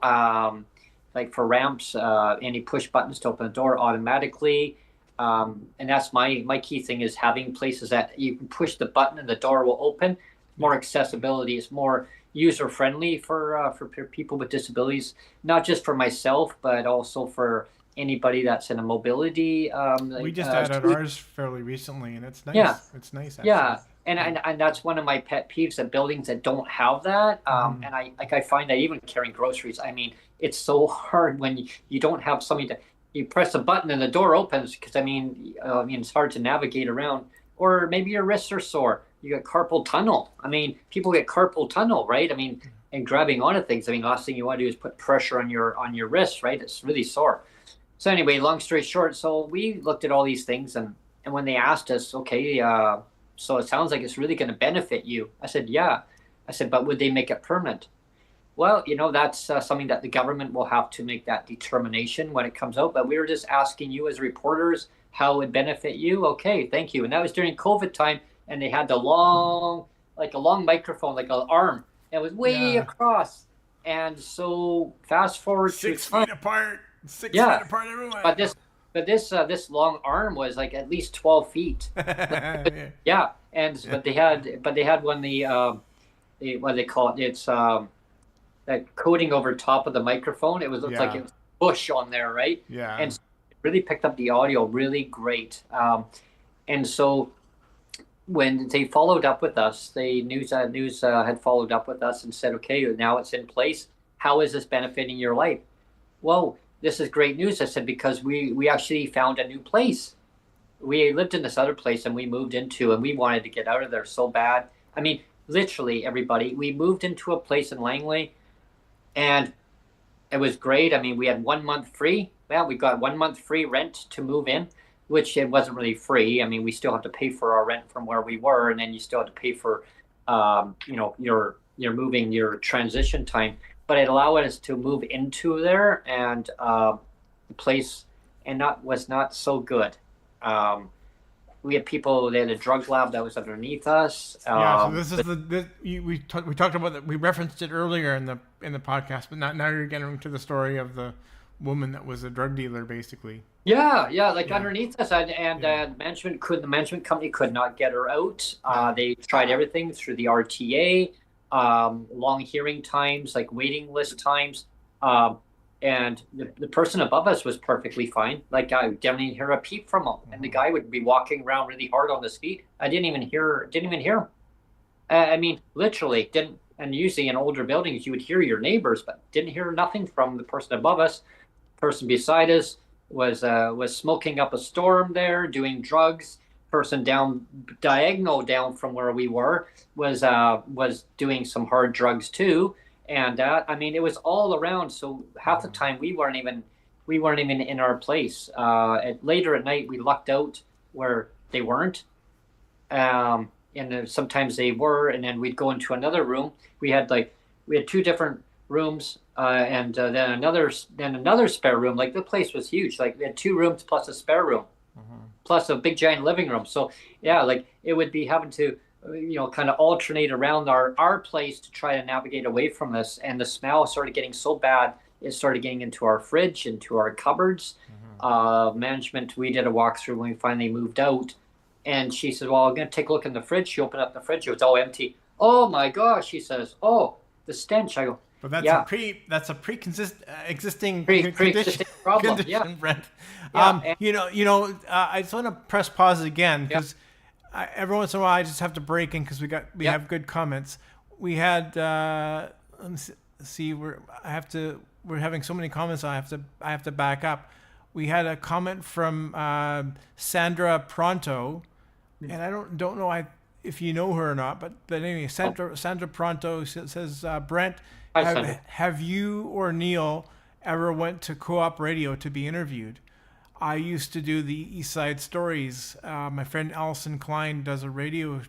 like for ramps, any push buttons to open the door automatically. And that's my key thing, is having places that you can push the button and the door will open. More accessibility. It's more user-friendly for people with disabilities, not just for myself, but also for anybody that's in a mobility. We just added ours fairly recently, and it's nice. Yeah. It's nice, actually. Yeah. And that's one of my pet peeves, that buildings that don't have that. And I find that even carrying groceries, I mean, it's so hard when you don't have something you press a button and the door opens, because I mean, it's hard to navigate around. Or maybe your wrists are sore. You got carpal tunnel. I mean, people get carpal tunnel, right? I mean, and grabbing onto things. I mean, last thing you want to do is put pressure on your wrist, right? It's really sore. So anyway, long story short, so we looked at all these things, and when they asked us, okay, so it sounds like it's really going to benefit you. I said, yeah. I said, but would they make it permanent? Well, that's something that the government will have to make that determination when it comes out. But we were just asking you as reporters how it would benefit you. Okay, thank you. And that was during COVID time, and they had a long microphone, like an arm. It was way across. And so fast forward 6 feet apart. 6 feet apart, everyone. But this long arm was like at least 12 feet. Yeah. But they had when what do they call it? It's that coating over top of the microphone. It looked like it was bush on there, right? Yeah. And so it really picked up the audio really great. And so when they followed up with us, the news had followed up with us and said, okay, now it's in place. How is this benefiting your life? Well, this is great news. I said, because we actually found a new place. We lived in this other place and we moved into, and we wanted to get out of there so bad. I mean, literally, everybody, we moved into a place in Langley, and it was great. I mean, we had 1 month free. Well, we got 1 month free rent to move in, which it wasn't really free. I mean, we still have to pay for our rent from where we were, and then you still have to pay for, your moving, your transition time. But it allowed us to move into there, and the place was not so good. We had people. They had a drug lab that was underneath us. So this is we talked about that. We referenced it earlier in the podcast, but now you're getting to the story of the woman that was a drug dealer, basically. Underneath us, and the management company could not get her out. They tried everything through the RTA. Long hearing times, like waiting list times, and the person above us was perfectly fine. Like, I didn't hear a peep from him, and the guy would be walking around really hard on his feet. I didn't even hear him. I mean, literally didn't. And usually in older buildings, you would hear your neighbors, but didn't hear nothing from the person above us. Person beside us was smoking up a storm there, doing drugs. Person diagonal down from where we were was doing some hard drugs too, And I mean, it was all around. So half the time we weren't even in our place. Later at night, we lucked out where they weren't. And sometimes they were, and then we'd go into another room. We had two different rooms, and then another spare room. Like the place was huge. Like we had two rooms plus a spare room, plus a big giant living room. So yeah, like it would be having to, kind of alternate around our place to try to navigate away from this. And the smell started getting so bad, it started getting into our fridge, into our cupboards. Management, we did a walkthrough when we finally moved out. And she said, well, I'm going to take a look in the fridge. She opened up the fridge. It was all empty. Oh, my gosh, she says. Oh, the stench. I go, but that's a existing pre-existing problem. Condition, Yeah. Brent. Yeah, I just want to press pause again because every once in a while I just have to break in because we have good comments. We had let me see we're having so many comments. I have to back up. We had a comment from Sandra Pronto, and I don't know if you know her or not, but anyway, Sandra Pronto says, Brent, have you or Neil ever went to Co-op Radio to be interviewed? I used to do the East Side Stories. My friend Allison Klein does a radio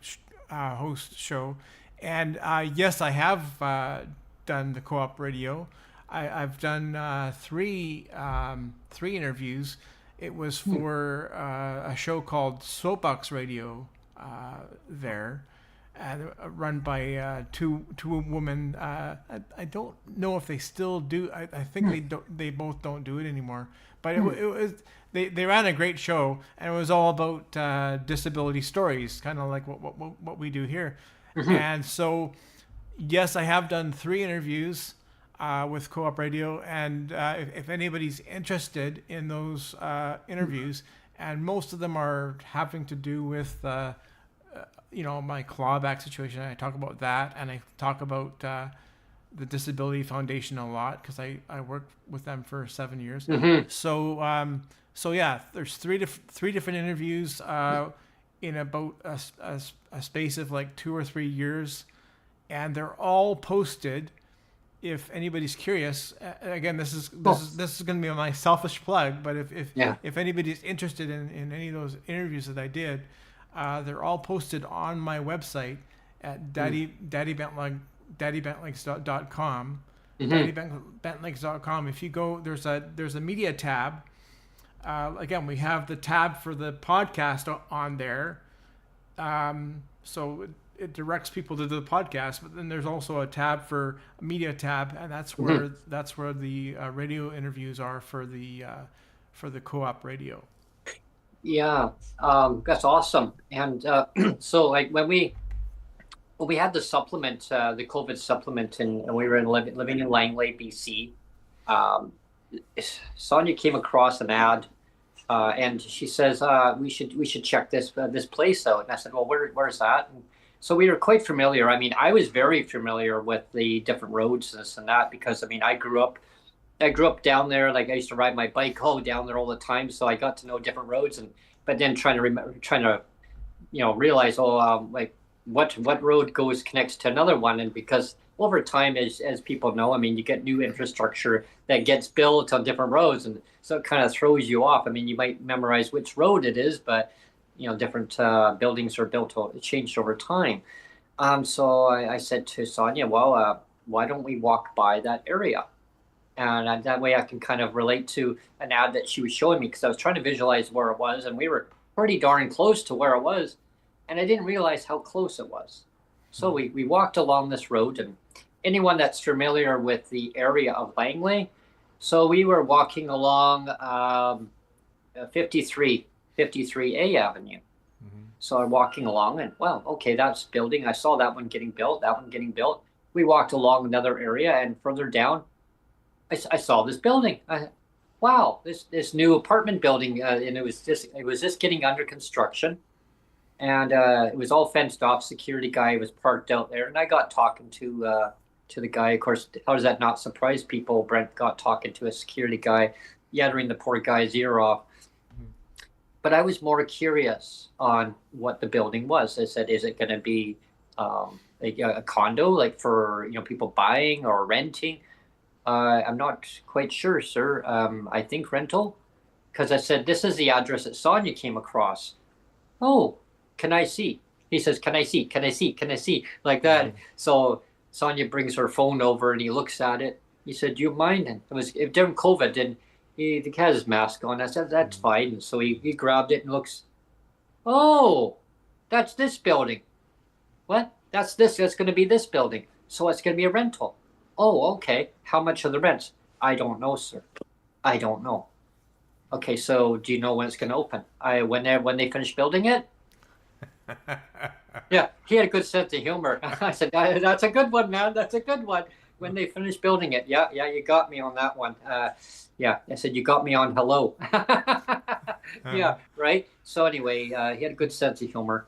host show, and yes, I have done the Co-op Radio. I've done three interviews. It was for a show called Soapbox Radio there, and run by two women. I don't know if they still do. I think they both don't do it anymore. But it was they ran a great show, and it was all about disability stories, kind of like what we do here. And so, yes, I have done 3 interviews with Co-op Radio, and if anybody's interested in those interviews, and most of them are having to do with my clawback situation. I talk about that, and I talk about the Disability Foundation a lot because I worked with them for 7 years. So yeah, there's three different interviews in about a space of like 2 or 3 years, and they're all posted. If anybody's curious, again, this is going to be my selfish plug. But if anybody's interested in any of those interviews that I did, they're all posted on my website at daddybentlegs.com. Daddybentlegs.com. If you go, there's a media tab. Again, we have the tab for the podcast on there, so it directs people to the podcast. But then there's also a tab for a media tab, and that's where the radio interviews are for the Co-op Radio. Yeah, that's awesome. And so like when we had the supplement, the COVID supplement, and we were living in Langley, BC. Sonjia came across an ad, and she says, we should check this place out. And I said, well, where's that? And so we were quite familiar. I mean, I was very familiar with the different roads, this and that, because I mean, I grew up down there. Like I used to ride my bike down there all the time, so I got to know different roads. But then trying to realize, like what road connects to another one. And because over time, as people know, I mean, you get new infrastructure that gets built on different roads, and so it kind of throws you off. I mean, you might memorize which road it is, but different buildings are changed over time. So I said to Sonjia, well, why don't we walk by that area? And that way I can kind of relate to an ad that she was showing me, because I was trying to visualize where it was, and we were pretty darn close to where it was, and I didn't realize how close it was. So we walked along this road, and anyone that's familiar with the area of Langley, so we were walking along 53A Avenue. So I'm walking along, and well, okay, that's building. I saw that one getting built, We walked along another area, and further down, I saw this building. Wow, this new apartment building, and it was just getting under construction, and it was all fenced off. Security guy was parked out there, and I got talking to the guy. Of course, how does that not surprise people? Brent got talking to a security guy, yattering the poor guy's ear off. But I was more curious on what the building was. I said, is it going to be like a condo, like for people buying or renting? I'm not quite sure, sir. I think rental, because I said this is the address that Sonjia came across. Oh, can I see? He says, can I see? Can I see? Can I see? Like that. So Sonjia brings her phone over and he looks at it. He said, do you mind? And it was during COVID, and he had his mask on. I said, that's fine. And so he grabbed it and looks. Oh, that's this building. What? That's this. That's going to be this building. So it's going to be a rental. Oh, okay. How much are the rents? I don't know, sir. I don't know. Okay, so do you know when it's going to open? When they finish building it? Yeah, he had a good sense of humor. I said, that's a good one, man. That's a good one. When they finish building it. Yeah, you got me on that one. Yeah, I said, you got me on hello. Yeah, right? So anyway, he had a good sense of humor.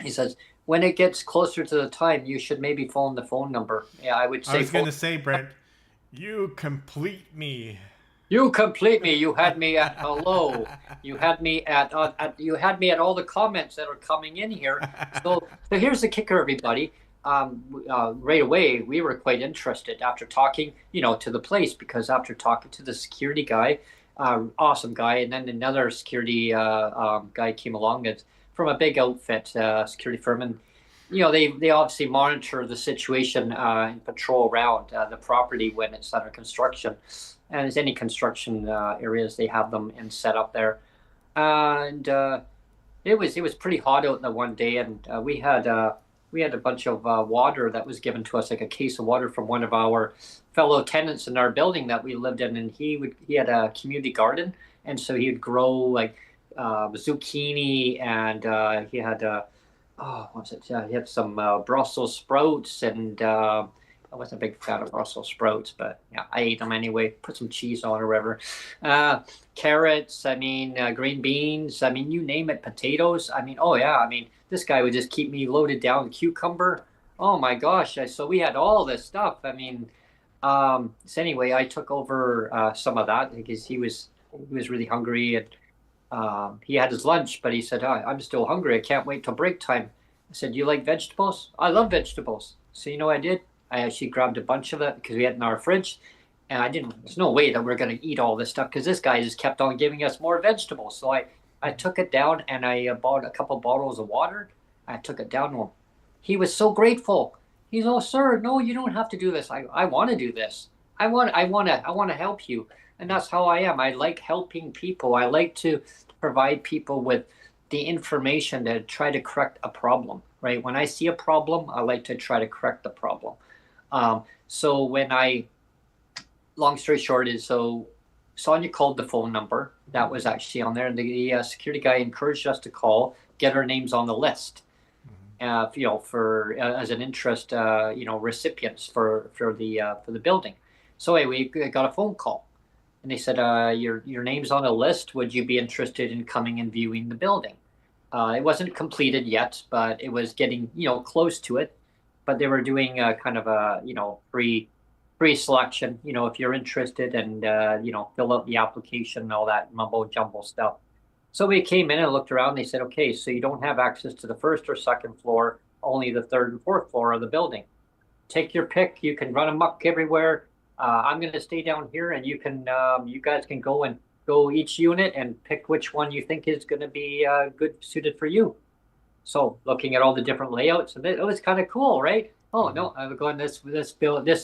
He says, when it gets closer to the time, you should maybe phone the phone number. Yeah, I would say. I was going to say, Brent, you complete me. You complete me. You had me at hello. You had me at all the comments that are coming in here. So here's the kicker, everybody. Right away, we were quite interested after talking, to the place, because after talking to the security guy, awesome guy, and then another security guy came along that's from a big outfit, security firm, and they obviously monitor the situation and patrol around the property when it's under construction. And as any construction areas, they have them and set up there. And it was pretty hot out that one day, and we had a bunch of water that was given to us, like a case of water from one of our fellow tenants in our building that we lived in, and he had a community garden, and so he'd grow like zucchini, and he had what was it? He had some Brussels sprouts, and I wasn't a big fan of Brussels sprouts, but yeah, I ate them anyway. Put some cheese on or whatever. Carrots, green beans, you name it, potatoes. Oh yeah, this guy would just keep me loaded down. Cucumber. Oh my gosh. So we had all this stuff. So anyway, I took over some of that because he was really hungry, and he had his lunch, but he said, I'm still hungry. I can't wait till break time. I said, you like vegetables? I love vegetables. So you know what I did? I actually grabbed a bunch of it because we had it in our fridge, and there's no way that we're going to eat all this stuff because this guy just kept on giving us more vegetables. So I took it down, and I bought a couple bottles of water. I took it down to him. He was so grateful. He's, oh, sir, no, you don't have to do this. I want to do this. I want to help you. And that's how I am. I like helping people. I like to provide people with the information to try to correct a problem, right? When I see a problem, I like to try to correct the problem. So long story short is, so Sonjia called the phone number that was actually on there, and the security guy encouraged us to call, get our names on the list, for as an interest, recipients for the building. So anyway, we got a phone call, and they said, your name's on a list. Would you be interested in coming and viewing the building? It wasn't completed yet, but it was getting close to it. But they were doing kind of a pre-selection, if you're interested, and fill out the application and all that mumbo jumbo stuff. So we came in and looked around. They said, okay, so you don't have access to the first or second floor, only the third and fourth floor of the building. Take your pick. You can run amok everywhere. I'm going to stay down here, and you guys can go each unit and pick which one you think is going to be good suited for you. So looking at all the different layouts, and it was kind of cool, right? Oh no, I'm going this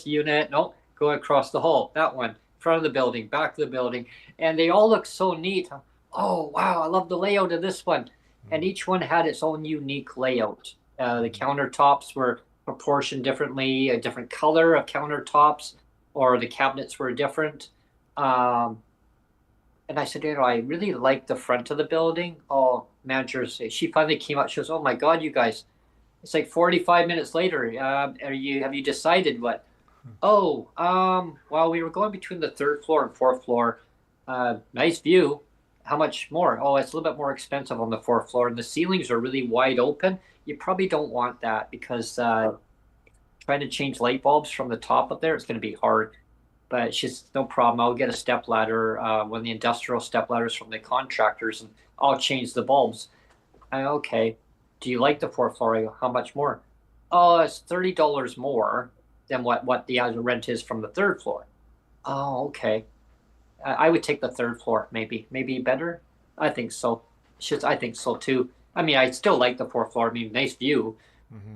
unit. No, go across the hall. That one, front of the building, back of the building, and they all look so neat. Oh wow, I love the layout of this one. And each one had its own unique layout. The countertops were proportioned differently, a different color of countertops, or the cabinets were different. And I said, I really like the front of the building. Oh, manager, she finally came up. She goes, oh my God, you guys, it's like 45 minutes later. Have you decided what? Oh, well, we were going between the third floor and fourth floor. Nice view. How much more? Oh, it's a little bit more expensive on the fourth floor. And the ceilings are really wide open. You probably don't want that because trying to change light bulbs from the top up there, it's going to be hard. But she's no problem. I'll get a step ladder, one of the industrial step ladders from the contractors, and I'll change the bulbs. Okay. Do you like the fourth floor? How much more? Oh, it's $30 more than what the rent is from the third floor. Oh, okay. I would take the third floor, maybe better. I think so. I think so too. I mean, I still like the fourth floor. I mean, nice view,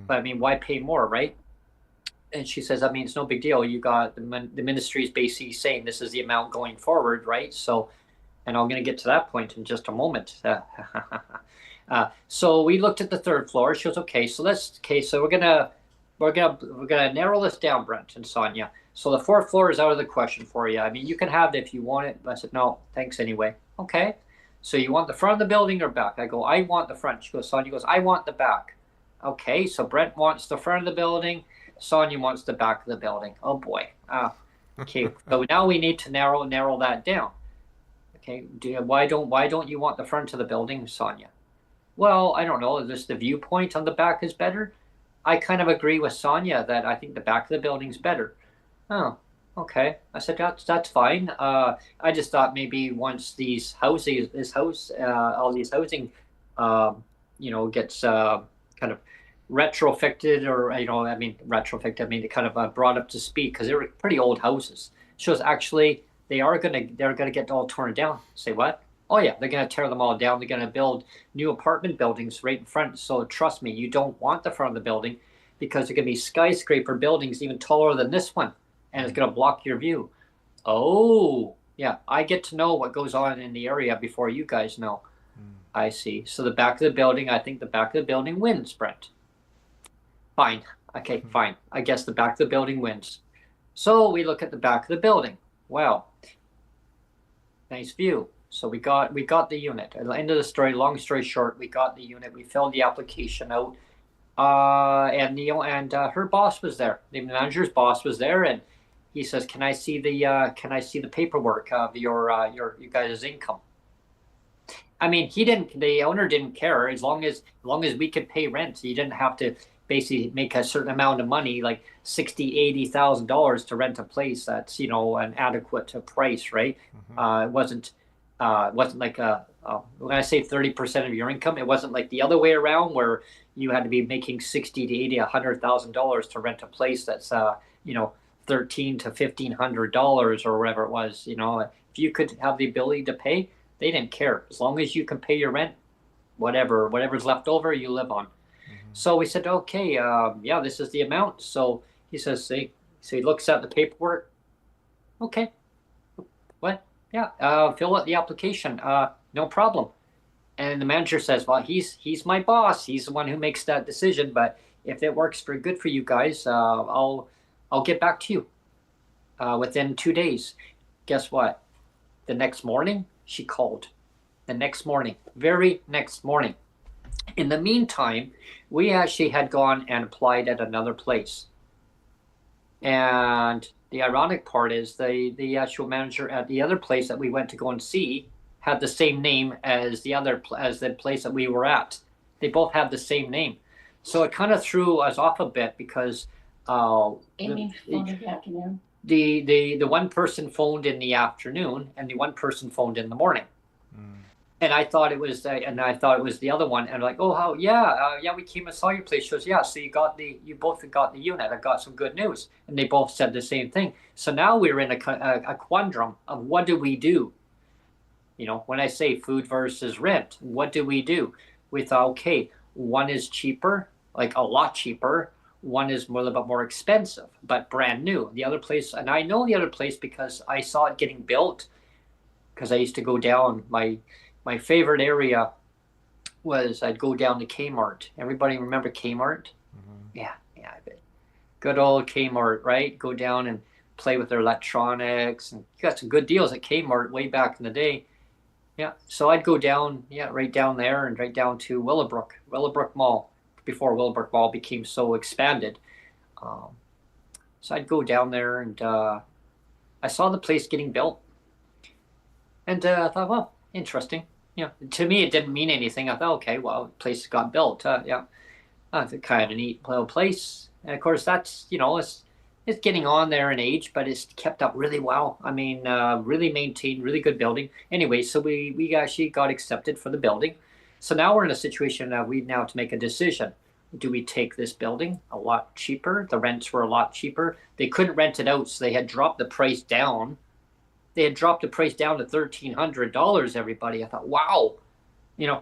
but I mean, why pay more, right? And she says, I mean, it's no big deal. You got the ministry is basically saying this is the amount going forward, right? So, and I'm going to get to that point in just a moment. So we looked at the third floor. She goes, okay, so we're gonna narrow this down, Brent and Sonjia. So the fourth floor is out of the question for you. I mean, you can have it if you want it. I said, no, thanks anyway. Okay. So you want the front of the building or back? I go, I want the front. She goes, Sonjia goes, I want the back. Okay. So Brent wants the front of the building. Sonjia wants the back of the building. Oh boy. Okay. So now we need to narrow that down. Okay. Why don't you want the front of the building, Sonjia? Well, I don't know. Just the viewpoint on the back is better. I kind of agree with Sonjia that I think the back of the building's better. Oh, okay. I said that's fine. I just thought maybe once all these housing, gets kind of retrofitted, or retrofitted. I mean, kind of brought up to speed because they were pretty old houses. Shows actually they're gonna get all torn down. Say what? Oh yeah, they're gonna tear them all down. They're gonna build new apartment buildings right in front. So trust me, you don't want the front of the building because they're gonna be skyscraper buildings even taller than this one, and it's gonna block your view. Oh yeah, I get to know what goes on in the area before you guys know. I see. So the back of the building, I think the back of the building wins, Brent. Fine. Okay, fine. I guess the back of the building wins. So we look at the back of the building. Well, nice view. So we got the unit. At the end of the story, long story short, we got the unit. We filled the application out, and her boss was there. The manager's boss was there, and he says, "Can I see the paperwork of your you guys' income?" I mean, the owner didn't care as long as we could pay rent. He didn't have to basically make a certain amount of money, like $60,000-$80,000 to rent a place. That's an adequate price, right? It wasn't like when I say 30% of your income, it wasn't like the other way around where you had to be making $60,000 to $80,000, $100,000 to rent a place that's $1,300 to $1,500 or whatever it was. If you could have the ability to pay, they didn't care as long as you can pay your rent. Whatever's left over, you live on. So we said, okay, yeah, this is the amount. So he says, so he looks at the paperwork. Okay, what? Yeah, fill out the application. No problem. And the manager says, well, he's my boss. He's the one who makes that decision. But if it works for good for you guys, I'll get back to you within 2 days. Guess what? The next morning, she called. The next morning, very next morning. In the meantime, we actually had gone and applied at another place. And the ironic part is the actual manager at the other place that we went to go and see had the same name as the place that we were at. They both had the same name. So it kind of threw us off a bit because Amy phoned in the afternoon. The one person phoned in the afternoon and the one person phoned in the morning. And I thought it was the other one. And like, oh, how? Yeah, we came and saw your place. She goes, yeah. So you both got the unit. I got some good news. And they both said the same thing. So now we're in a quandrum of what do we do? When I say food versus rent, what do we do? We thought, okay, one is cheaper, like a lot cheaper. One is a little bit more expensive, but brand new. The other place, and I know the other place because I saw it getting built. Because I used to go down my favorite area was I'd go down to Kmart. Everybody remember Kmart? Yeah, I bet. Good old Kmart, right? Go down and play with their electronics, and you got some good deals at Kmart way back in the day. Yeah, so I'd go down, right down there and right down to Willowbrook Mall, before Willowbrook Mall became so expanded. So I'd go down there and I saw the place getting built. And I thought, well, interesting. To me, it didn't mean anything. I thought, okay, well, the place got built. It's kind of a neat little place. And of course, that's, it's getting on there in age, but it's kept up really well. I mean, really maintained, really good building. Anyway, so we actually got accepted for the building. So now we're in a situation that we now have to make a decision. do we take this building? A lot cheaper. The rents were a lot cheaper. They couldn't rent it out, so they had dropped the price down. They had dropped the price down to $1,300, everybody. I thought, wow,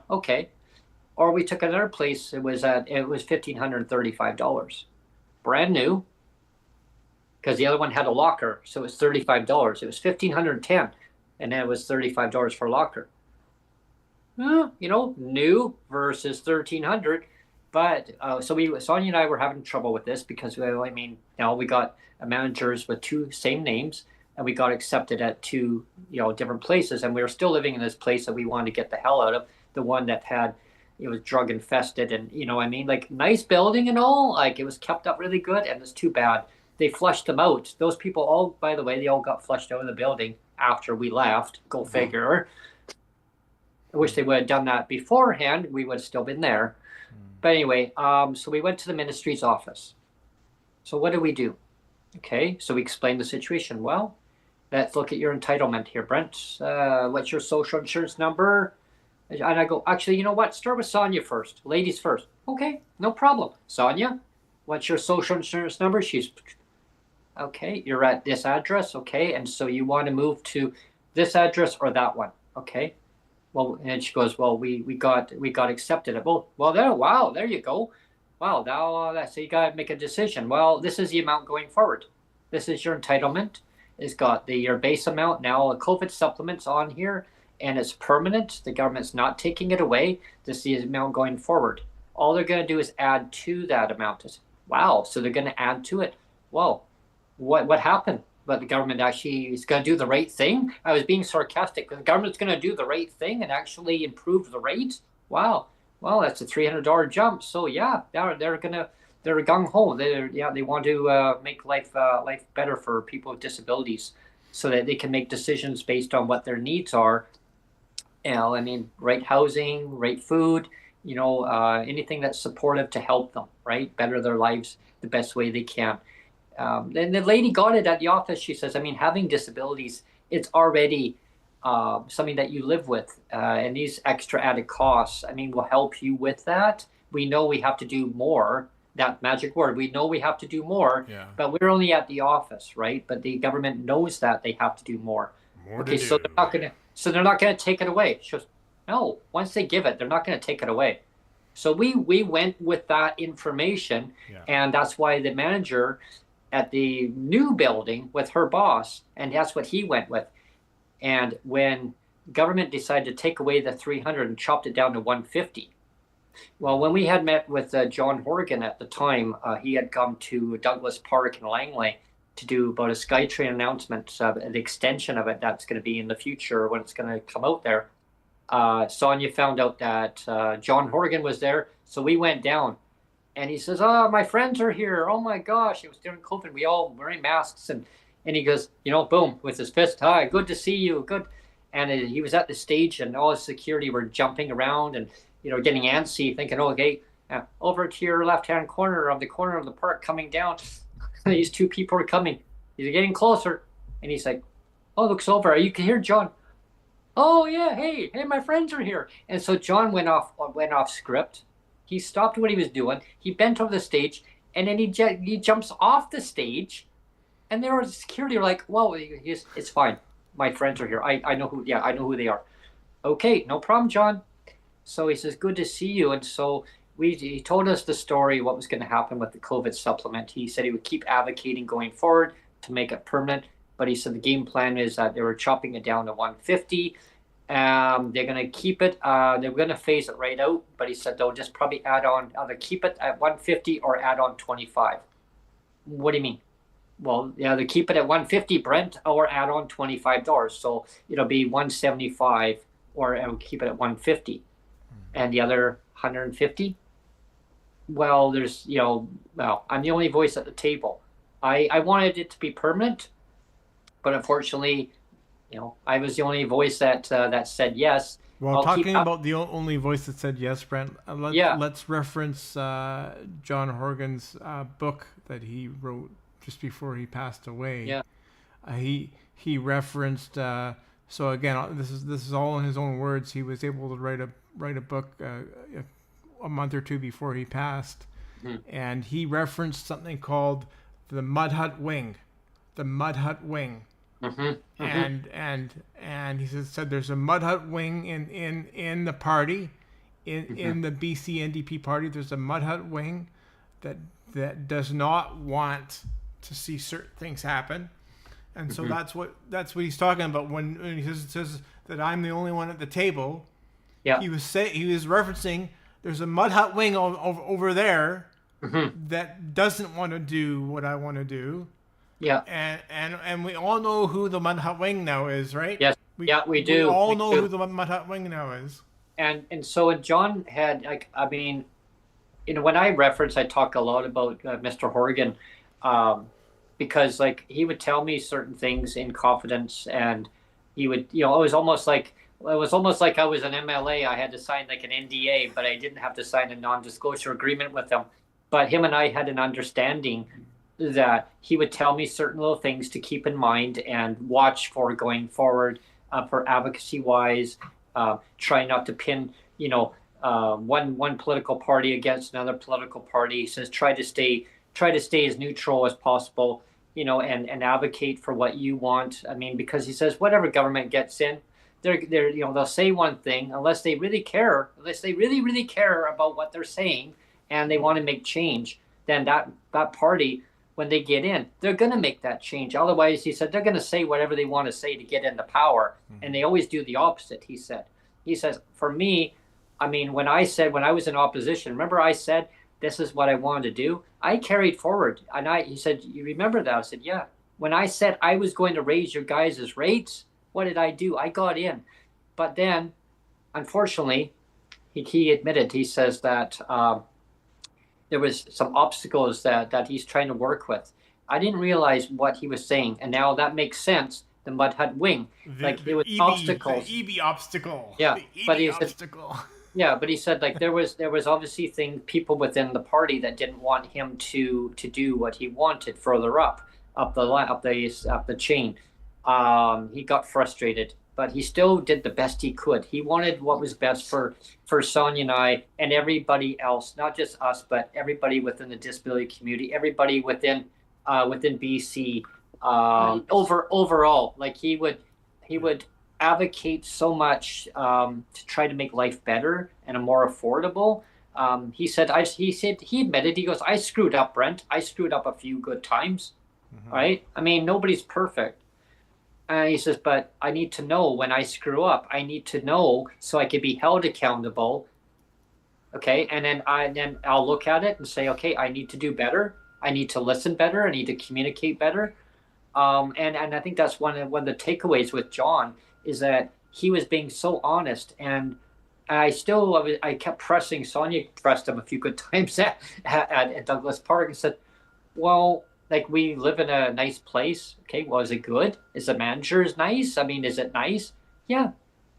okay. Or we took another place, it was $1,535. Brand new. Because the other one had a locker, so it was $35. It was $1,510, and then it was $35 for a locker. New versus $1,300. But so Sonjia and I were having trouble with this because now we got managers with two same names, and we got accepted at two different places, and we were still living in this place that we wanted to get the hell out of, the one that it was drug infested, and like nice building and all, like it was kept up really good, and it's too bad they flushed them out. Those people all, by the way, they all got flushed out of the building after we left. Go figure. I wish they would have done that beforehand. We would have still been there. But anyway, so we went to the ministry's office. So what do we do? Okay, so we explained the situation. Well, let's look at your entitlement here, Brent. What's your social insurance number? And I go, actually, you know what? Start with Sonjia first. Ladies first. Okay, no problem. Sonjia, what's your social insurance number? She's, okay, you're at this address. Okay, and so you want to move to this address or that one. Okay. Well, and she goes, well, we got accepted. Well, there you go. Wow, now so you got to make a decision. Well, this is the amount going forward. This is your entitlement. It's got your base amount. Now a COVID supplement's on here, and it's permanent. The government's not taking it away. This is the amount going forward. All they're going to do is add to that amount. Wow, so they're going to add to it. Well, what happened? But the government actually is going to do the right thing. I was being sarcastic. The government's going to do the right thing and actually improve the rate. Wow. Well, that's a $300 jump. So yeah, they're gung ho. They want to make life better for people with disabilities, so that they can make decisions based on what their needs are. Right housing, right food. Anything that's supportive to help them, right, better their lives the best way they can. And the lady got it at the office. She says, having disabilities, it's already something that you live with. And these extra added costs, will help you with that. We know we have to do more. That magic word. We know we have to do more, but we're only at the office, right? But the government knows that they have to do more. Okay, so they're not gonna take it away. She goes, no, once they give it, they're not gonna take it away. So we went with that information, and that's why the manager at the new building with her boss, and that's what he went with. And when government decided to take away the 300 and chopped it down to 150, well, when we had met with John Horgan at the time, he had come to Douglas Park in Langley to do about a SkyTrain announcement, the extension of it that's going to be in the future when it's going to come out there. Sonjia found out that John Horgan was there, so we went down. And he says, oh, my friends are here. Oh, my gosh. It was during COVID. We all wearing masks. And he goes, boom, with his fist. Hi, good to see you. Good. And he was at the stage, and all his security were jumping around and, getting antsy, thinking, okay, over to your left-hand corner of the park coming down. These two people are coming. He's getting closer. And he's like, oh, looks over. You can hear John. Oh, yeah. Hey, my friends are here. And so John went off script. He stopped what he was doing. He bent over the stage, and then he jumps off the stage, and there was security. Were like, "Whoa, it's fine. My friends are here. I know who. Yeah, I know who they are." Okay, no problem, John. So he says, "Good to see you." And so he told us the story, what was going to happen with the COVID supplement. He said he would keep advocating going forward to make it permanent, but he said the game plan is that they were chopping it down to 150. They're going to keep it. They're going to phase it right out. But he said they'll just probably add on, either keep it at 150 or add on 25. What do you mean? Well, they keep it at 150, Brent, or add on $25. So it'll be 175, or keep it at 150. And the other 150? Well, I'm the only voice at the table. I wanted it to be permanent, but unfortunately, I was the only voice that said yes. Well, talking about the only voice that said yes, Brent, let's reference John Horgan's book that he wrote just before he passed away. Yeah. He referenced. So again, this is all in his own words. He was able to write a book a month or two before he passed, and he referenced something called the mud hut wing, and he said there's a mud hut wing in the party, in the BC NDP party. There's a mud hut wing that does not want to see certain things happen, and so that's what he's talking about when he says that I'm the only one at the table. Yeah, he was referencing there's a mud hut wing over there that doesn't want to do what I want to do. Yeah, and we all know who the mud hut wing now is, right? Yes. We do. We all know who the mud hut wing now is. And so John had, like, I mean, when I reference, I talk a lot about Mr. Horgan, because like he would tell me certain things in confidence, and he would, it was almost like I was an MLA. I had to sign like an NDA, but I didn't have to sign a non-disclosure agreement with him. But him and I had an understanding that he would tell me certain little things to keep in mind and watch for going forward, for advocacy wise. Try not to pin, one political party against another political party. He says try to stay as neutral as possible, and advocate for what you want. I mean, because he says whatever government gets in, they'll say one thing unless they really care about what they're saying and they want to make change. Then that party, when they get in, they're going to make that change. Otherwise, he said, they're going to say whatever they want to say to get into power. And they always do the opposite, he said. He says, for me, I mean, when I was in opposition, remember I said, this is what I wanted to do? I carried forward. And he said, you remember that? I said, yeah. When I said I was going to raise your guys' rates, what did I do? I got in. But then, unfortunately, he admitted, he says that there was some obstacles that he's trying to work with. I didn't realize what he was saying, and now that makes sense. The mud hut wing, there was obstacles. The EB obstacle. Yeah, but he obstacle. Yeah, but he said like there was obviously people within the party that didn't want him to do what he wanted further up the chain. He got frustrated, but he still did the best he could. He wanted what was best for Sonjia and I and everybody else, not just us, but everybody within the disability community, everybody within BC. Overall, like he would advocate so much to try to make life better and a more affordable. He admitted, he goes, I screwed up, Brent. I screwed up a few good times, right? I mean, nobody's perfect. He says, but I need to know when I screw up. I need to know so I can be held accountable. Okay, and then I'll look at it and say, okay, I need to do better. I need to listen better. I need to communicate better. And I think that's one of the takeaways with John is that he was being so honest. And I kept pressing. Sonjia pressed him a few good times at Douglas Park and said, well, like we live in a nice place. Okay, well, is it good? Is the manager nice? I mean, is it nice? Yeah.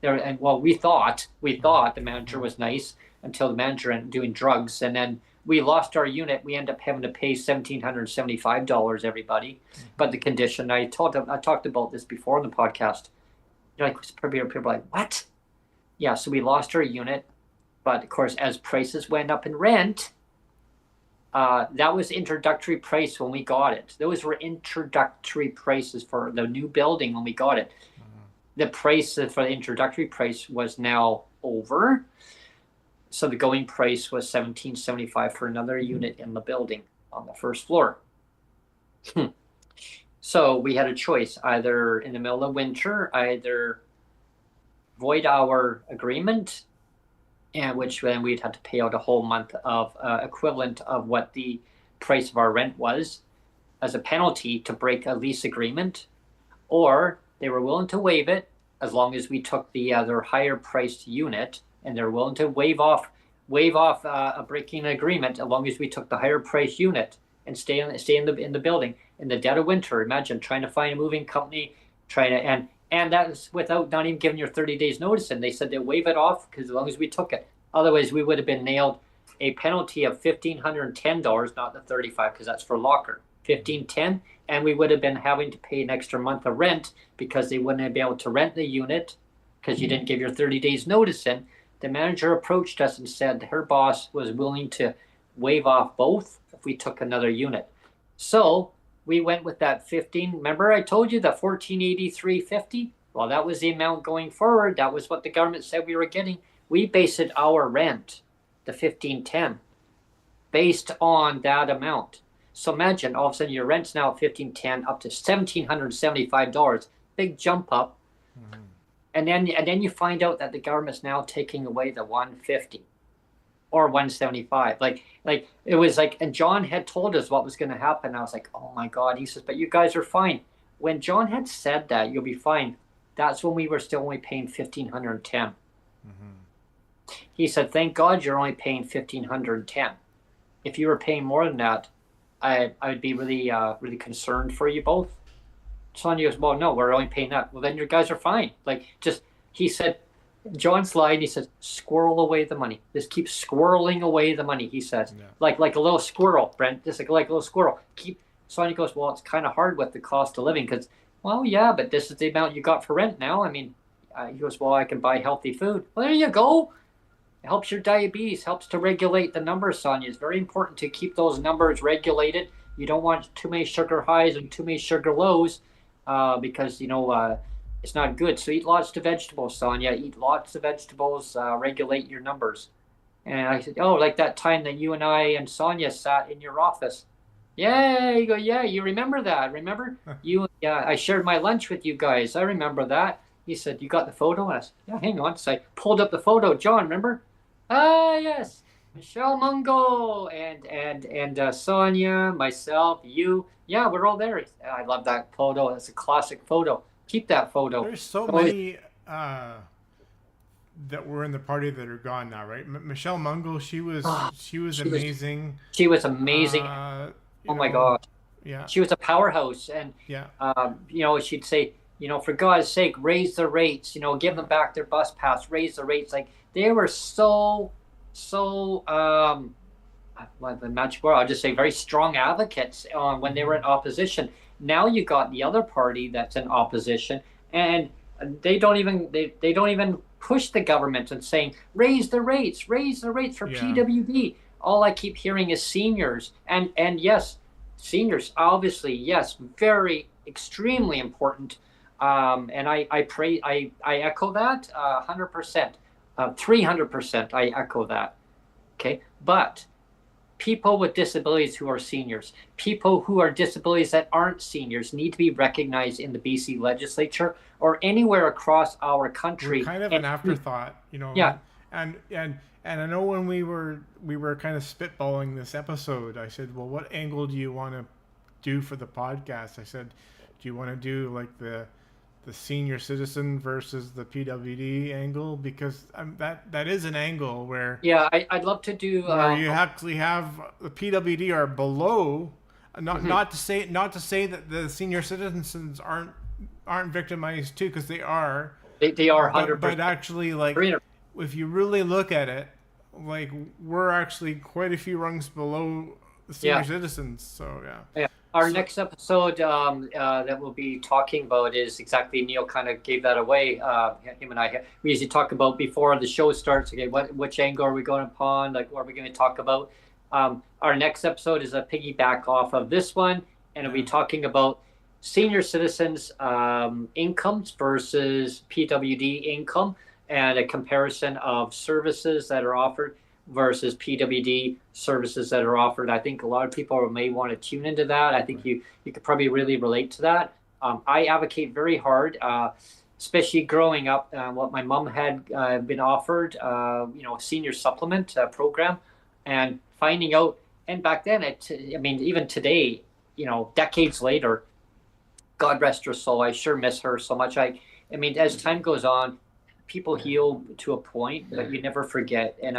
We thought the manager was nice until the manager ended up doing drugs, and then we lost our unit. We end up having to pay $1,775, everybody. But the condition, I talked about this before on the podcast. People are like, what? Yeah, so we lost our unit. But of course, as prices went up in rent, that was introductory price when we got it. Those were introductory prices for the new building when we got it. The price for the introductory price was now over. So the going price was $1,775 for another unit in the building on the first floor. So we had a choice, either in the middle of winter, either void our agreement, and which then we'd have to pay out a whole month of equivalent of what the price of our rent was as a penalty to break a lease agreement, or they were willing to waive it as long as we took the other higher priced unit, and they're willing to waive off a breaking agreement as long as we took the higher priced unit and stay in the building in the dead of winter. Imagine trying to find a moving company, and that was without not even giving your 30 days notice. And they said they'd waive it off because as long as we took it, otherwise we would have been nailed a penalty of $1,510, not the $35, because that's for locker. $1,510, and we would have been having to pay an extra month of rent because they wouldn't be able to rent the unit because you didn't give your 30 days notice in. The manager approached us and said her boss was willing to waive off both if we took another unit. So we went with that 15. Remember I told you the 1483.50? Well, that was the amount going forward. That was what the government said we were getting. We based our rent, the 1510, based on that amount. So imagine all of a sudden your rent's now at 1510 up to $1,775. Big jump up. Mm-hmm. And then you find out that the government's now taking away the 150 or 175. Like it was like, and John had told us what was going to happen. I was like, oh my God. He says, but you guys are fine. When John had said that, you'll be fine, that's when we were still only paying 1,510. Mm-hmm. He said, thank God you're only paying 1,510. If you were paying more than that, I would be really really concerned for you both. Sonjia goes, well, no, we're only paying that. Well, then your guys are fine. He said, John's line, he says, squirrel away the money. Just keep squirreling away the money, he says. Yeah. Like a little squirrel, Brent, just like a little squirrel. Sonjia goes, well, it's kind of hard with the cost of living because, well, yeah, but this is the amount you got for rent now. I mean, he goes, well, I can buy healthy food. Well, there you go. It helps your diabetes, helps to regulate the numbers, Sonjia. It's very important to keep those numbers regulated. You don't want too many sugar highs and too many sugar lows because, it's not good. So eat lots of vegetables, Sonjia. Eat lots of vegetables, regulate your numbers. And I said, oh, like that time that you and I and Sonjia sat in your office. Yeah, you go, yeah, you remember that. Remember? I shared my lunch with you guys. I remember that. He said, you got the photo? And I said, yeah, hang on. So I pulled up the photo. John, remember? Ah, yes. Michelle Mungo and Sonjia, myself, you. Yeah, we're all there. I love that photo. It's a classic photo. Keep that photo. There's so many that were in the party that are gone now, right? Michelle Mungo, she was amazing. She was amazing. Oh my God. Yeah. She was a powerhouse, and she'd say, for God's sake, raise the rates. Give them back their bus pass. Raise the rates. Like they were so. The magic word, I'll just say very strong advocates when they were in opposition. Now you got the other party that's in opposition, and they don't even push the government and saying raise the rates for PWD. All I keep hearing is seniors, and yes, seniors obviously, yes, very extremely important. And I echo that 100%, 300%. I echo that. Okay, but people with disabilities who are seniors, people who are disabilities that aren't seniors need to be recognized in the BC legislature or anywhere across our country. We're kind of an afterthought, Yeah. And I know when we were kind of spitballing this episode, I said, well, what angle do you want to do for the podcast? I said, do you want to do like the senior citizen versus the PWD angle, because that is an angle where I'd love to do where you actually have the PWD are below, not to say that the senior citizens aren't victimized too, because they are 100%, but actually, like, if you really look at it, like, we're actually quite a few rungs below the senior citizens. So Our next episode that we'll be talking about is exactly, Neil kind of gave that away. Him and I, we usually talk about before the show starts, okay, which angle are we going upon? Like, what are we going to talk about? Our next episode is a piggyback off of this one, and we'll be talking about senior citizens' incomes versus PWD income, and a comparison of services that are offered versus PWD services that are offered. I think a lot of people may want to tune into that. I think you could probably really relate to that. I advocate very hard, especially growing up, what my mom had been offered, a senior supplement program, and finding out, and back then, even today, decades later, God rest her soul, I sure miss her so much. As time goes on, people heal to a point, but you never forget. And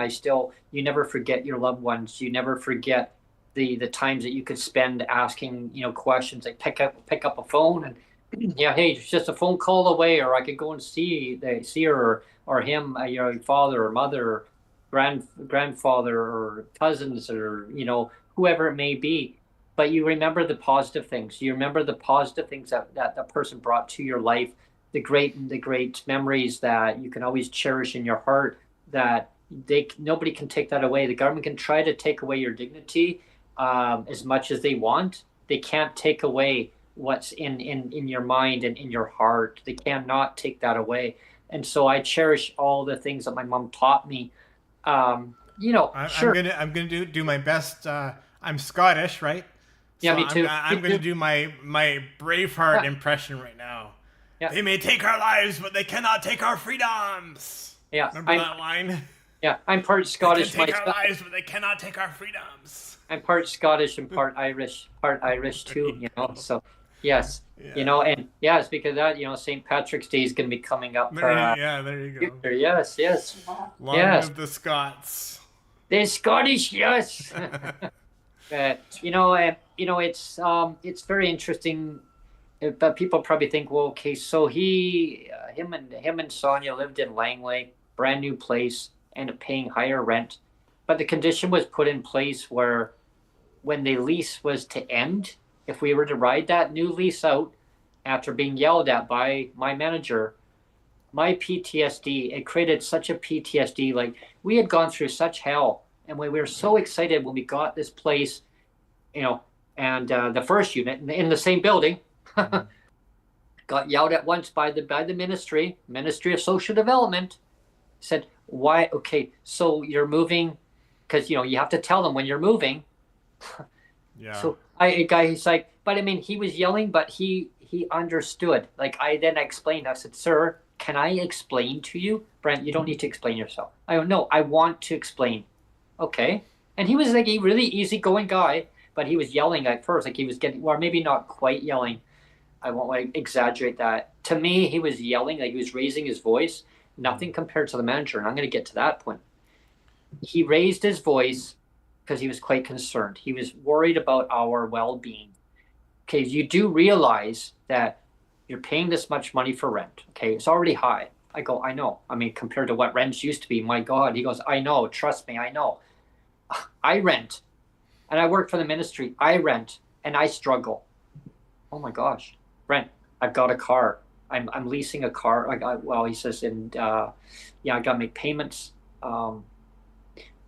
you never forget your loved ones. You never forget the times that you could spend asking, questions, like pick up a phone and, hey, it's just a phone call away, or I could go and see her or him, your father or mother, or grandfather or cousins, or, whoever it may be. But you remember the positive things. You remember the positive things that person brought to your life, the great memories that you can always cherish in your heart, that nobody can take that away. The government can try to take away your dignity as much as they want. They can't take away what's in your mind and in your heart. They cannot take that away. And so I cherish all the things that my mom taught me. Sure. I'm gonna do my best. I'm Scottish, right? Yeah, So me too. I'm gonna do my Braveheart impression right now. Yeah. They may take our lives, but they cannot take our freedoms. Yeah, Remember that line? Yeah, I'm part Scottish. They can take our lives, but they cannot take our freedoms. I'm part Scottish and part Irish too. So yes, Yeah. and it's because of that. St. Patrick's Day is going to be coming up. There you go. Future. Yes. Long Yes. live the Scots. The Scottish, yes. But it's very interesting. But people probably think, well, okay, so him and Sonjia lived in Langley, brand new place, ended up paying higher rent. But the condition was put in place where when the lease was to end, if we were to ride that new lease out after being yelled at by my manager, my PTSD, it created such a PTSD. Like, we had gone through such hell, and we were so excited when we got this place, and the first unit in the same building got yelled at once by the Ministry of Social Development. Said, why? Okay, so you're moving, because you have to tell them when you're moving. Yeah. So he's like, but I mean, he was yelling, but he understood. Like, I explained. I said, sir, can I explain to you? Brent, you don't need to explain yourself. I don't know. I want to explain. Okay. And he was like a really easygoing guy, but he was yelling at first, like he was getting, or maybe not quite yelling. I won't exaggerate that. To me, he was yelling, like he was raising his voice. Nothing compared to the manager, and I'm going to get to that point. He raised his voice because he was quite concerned. He was worried about our well-being. Okay, you do realize that you're paying this much money for rent. Okay, it's already high. I go, I know. I mean, compared to what rents used to be, my God. He goes, I know. Trust me, I know. I rent, and I work for the ministry. I rent, and I struggle. Oh my gosh, Brent, I've got a car. I'm leasing a car. He says, and I got to make payments. And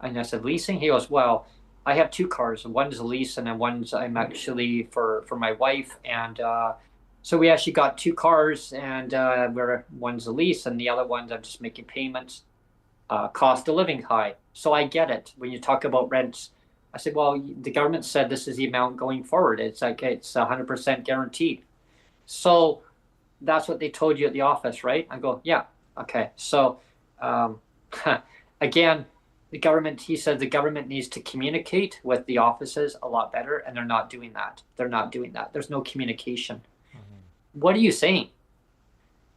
I said, leasing? He goes, well, I have two cars. One's a lease, and then one's I'm actually for my wife. And so we actually got two cars, and one's a lease, and the other one's I'm just making payments. Cost of living high. So I get it. When you talk about rents, I said, well, the government said this is the amount going forward. It's like it's 100% guaranteed. So that's what they told you at the office, right? I go, yeah, okay. So again, he said the government needs to communicate with the offices a lot better, and they're not doing that. There's no communication. Mm-hmm. What are you saying?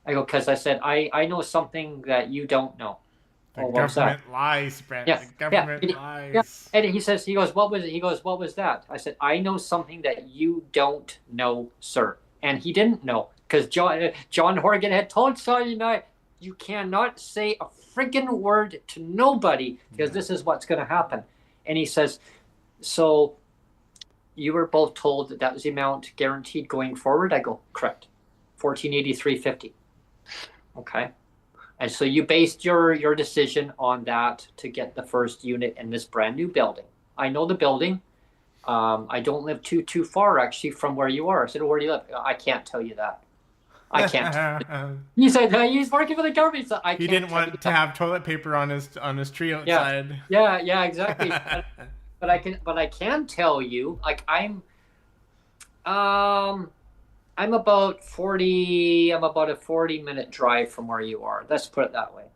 I go, because I said, I know something that you don't know. The government lies, Brent. Yeah, the government lies. Yeah. And he goes, what was it? He goes, what was that? I said, I know something that you don't know, sir. And he didn't know, because John Horgan had told Sonjia and I, you cannot say a freaking word to nobody, because this is what's going to happen. And he says, so you were both told that was the amount guaranteed going forward? I go, correct. $1,483.50. Okay. And so you based your decision on that to get the first unit in this brand new building. I know the building. I don't live too far actually from where you are. I said, where do you live? I can't tell you that. I can't. He said he's working for the government. So he didn't want to have toilet paper on his tree outside. Yeah, exactly. but I can tell you, like I'm about a 40-minute drive from where you are. Let's put it that way.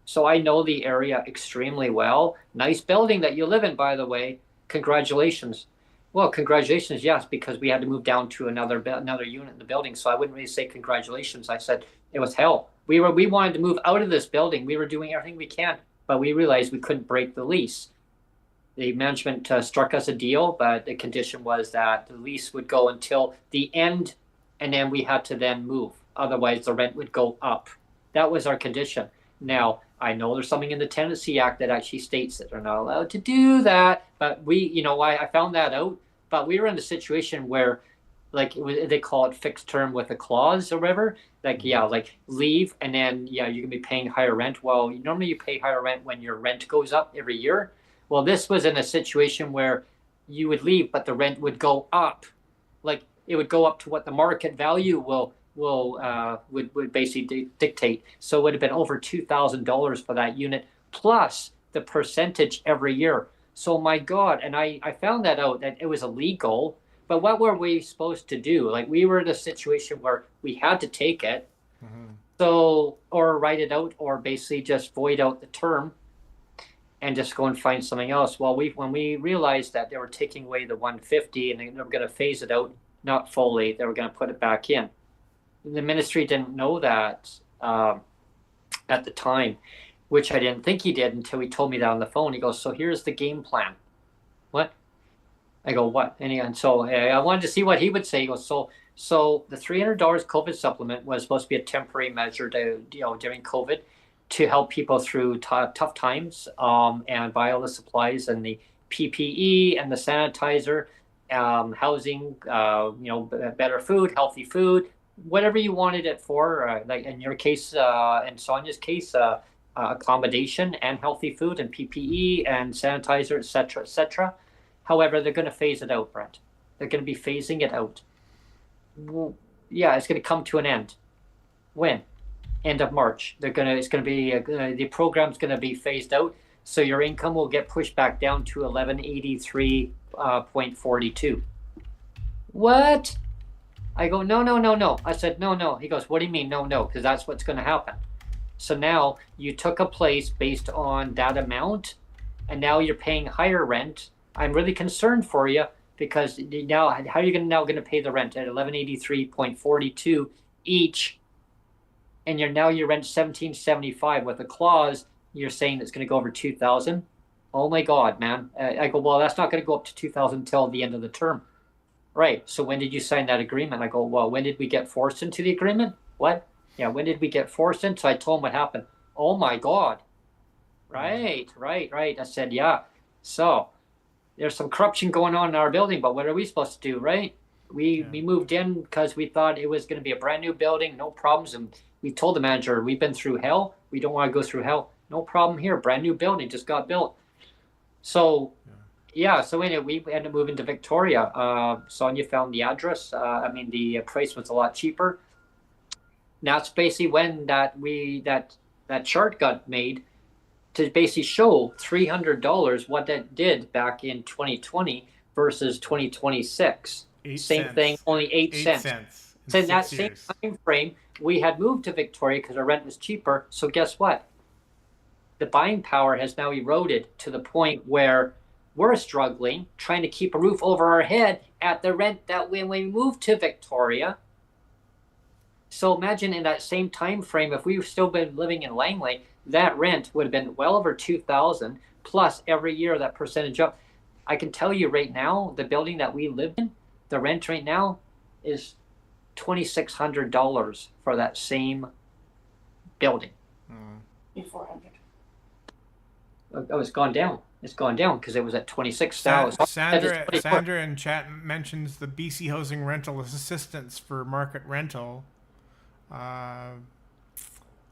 So I know the area extremely well. Nice building that you live in, by the way. Congratulations. Well, congratulations, yes, because we had to move down to another unit in the building. So I wouldn't really say congratulations. I said it was hell. We wanted to move out of this building. We were doing everything we can, but we realized we couldn't break the lease. The management struck us a deal, but the condition was that the lease would go until the end, and then we had to then move. Otherwise, the rent would go up. That was our condition. Now, I know there's something in the Tenancy Act that actually states that they're not allowed to do that, but I found that out. But we were in a situation where they call it fixed term with a clause or whatever. Like, yeah, like leave and then, yeah, you're gonna be paying higher rent. Well, normally you pay higher rent when your rent goes up every year. Well, this was in a situation where you would leave, but the rent would go up. Like it would go up to what the market value would basically dictate. So it would have been over $2,000 for that unit, plus the percentage every year. So my God, and I found that out that it was illegal. But what were we supposed to do? Like we were in a situation where we had to take it, so or write it out, or basically just void out the term, and just go and find something else. Well, when we realized that they were taking away the 150 and they were going to phase it out, not fully, they were going to put it back in. The ministry didn't know that at the time, which I didn't think he did until he told me that on the phone. He goes, "So here's the game plan." What? I go, "What?" And so I wanted to see what he would say. He goes, so the $300 COVID supplement was supposed to be a temporary measure to, during COVID, to help people through tough times, and buy all the supplies and the PPE and the sanitizer, housing, better food, healthy food, whatever you wanted it for. Like in your case, in Sonja's case, accommodation and healthy food and PPE and sanitizer, etc., etc. However, they're going to phase it out, Brent. They're going to be phasing it out. Well, yeah, it's going to come to an end. When? End of March. The program's going to be phased out. So your income will get pushed back down to 1183.42. What? I go, no. I said, no. He goes, what do you mean, no? Because that's what's going to happen. So now you took a place based on that amount, and now you're paying higher rent. I'm really concerned for you, because now how are you going to pay the rent at 1183.42 each, and your rent $17.75 with a clause. You're saying it's going to go over 2,000. Oh my God, man! I go, well, that's not going to go up to 2,000 until the end of the term, right? So when did you sign that agreement? I go, well, when did we get forced into the agreement? What? Yeah, when did we get forced in? So I told him what happened. Oh my God! Right. I said, yeah. So there's some corruption going on in our building, but what are we supposed to do, right? We moved in because we thought it was going to be a brand new building, no problems. And we told the manager, we've been through hell. We don't want to go through hell. No problem here. Brand new building just got built. So, so anyway, we ended up moving to Victoria. Sonja found the address. The price was a lot cheaper. That's basically when that chart got made, to basically show $300 what that did back in 2020 versus 2026. Same thing, only 8 cents. So in that same time frame, we had moved to Victoria because our rent was cheaper. So guess what? The buying power has now eroded to the point where we're struggling, trying to keep a roof over our head at the rent that when we moved to Victoria. So imagine in that same time frame, if we've still been living in Langley, that rent would have been well over 2,000, plus every year that percentage up. I can tell you right now, the building that we live in, the rent right now is $2,600 for that same building. Before 100. Oh, it's gone down. It's gone down because it was at 26,000. Sandra in chat mentions the BC Housing Rental Assistance for market rental. I'm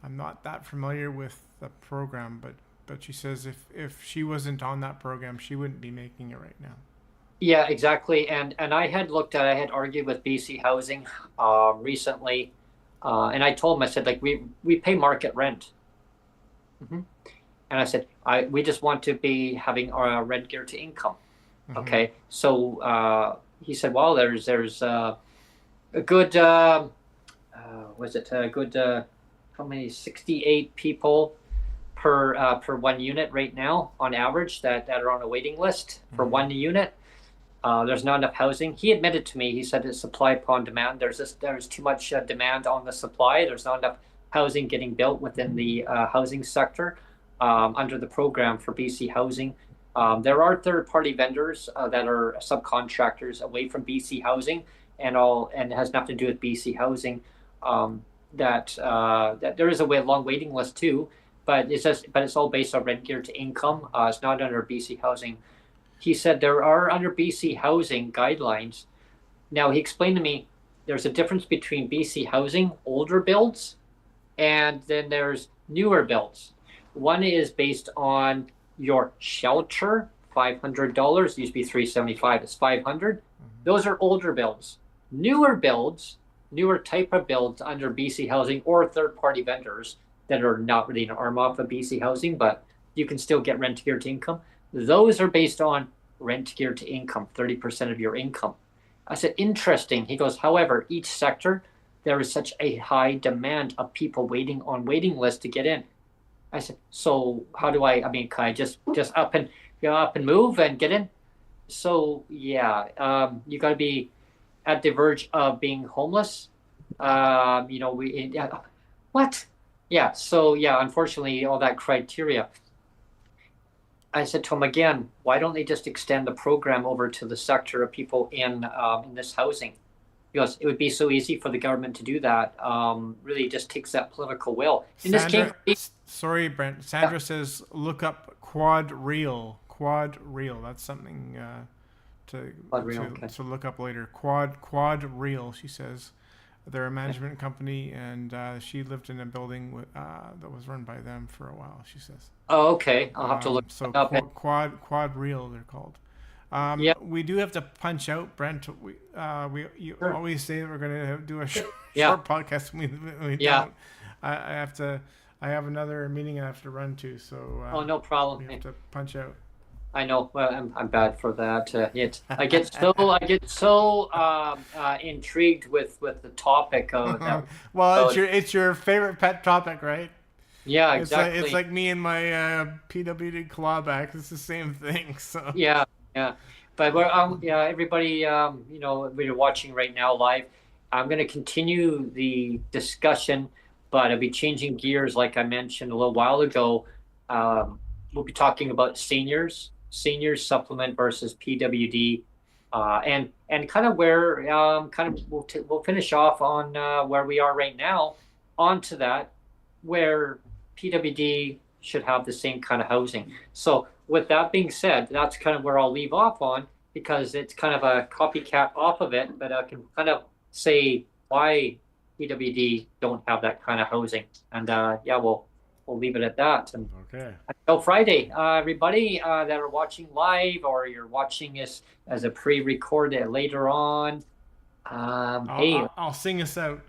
not that familiar with the program, but she says if she wasn't on that program, she wouldn't be making it right now. Yeah, exactly. And I had argued with BC Housing recently, and I told them, I said, like, we pay market rent. And I said, we just want to be having our rent geared to income. Okay. So he said, well, there's a good, how many, 68 people per one unit right now on average that are on a waiting list for one unit. There's not enough housing. He admitted to me, he said it's supply upon demand. There's too much demand on the supply. There's not enough housing getting built within the housing sector under the program for BC Housing. There are third-party vendors that are subcontractors away from BC Housing, and it has nothing to do with BC Housing. That there is a long waiting list too, but it's all based on rent geared to income. It's not under BC Housing. He said there are under BC Housing guidelines Now, he explained to me there's a difference between BC housing, older builds, and then there's newer builds. One is based on your shelter, $500. Used to be $375. It's $500. Those are older builds. Newer builds, newer type of builds under BC Housing or third-party vendors that are not really an arm off of BC Housing, but you can still get rent geared to income. Those are based on rent geared to income, 30% of your income. I said, interesting. He goes, however, each sector, there is such a high demand of people waiting on waiting lists to get in. I said, so how do I mean, can I just up and move and get in? So yeah, you got to be at the verge of being homeless. What? Yeah. So yeah, unfortunately, all that criteria. I said to him again, why don't they just extend the program over to the sector of people in this housing? He goes, it would be so easy for the government to do that. Really just takes that political will. Sorry, Brent. Sandra says, look up quad reel. Quad reel. That's something to look up later. Quad reel, she says. They're a management company, and she lived in a building that was run by them for a while, she says. Oh, okay. I'll have to look up. Quad reel, they're called. We do have to punch out, Brent. You always say that we're going to do a short podcast. We don't. I have another meeting I have to run to, so. No problem. We have to punch out. I know. Well, I'm bad for that. I get so intrigued with the topic of that. Well, it's your favorite pet topic, right? Yeah, exactly. It's like me and my PWD clawback. It's the same thing. So. Yeah. But everybody, we're watching right now live. I'm going to continue the discussion, but I'll be changing gears, like I mentioned a little while ago. We'll be talking about seniors supplement versus PWD, and kind of where we'll finish off on where we are right now. Onto that, where PWD should have the same kind of housing. So with that being said, that's kind of where I'll leave off on, because it's kind of a copycat off of it, but I can kind of say why PWD don't have that kind of housing. And we'll leave it at that. And okay. Until Friday, everybody that are watching live, or you're watching us as a pre-recorded later on. I'll sing us out.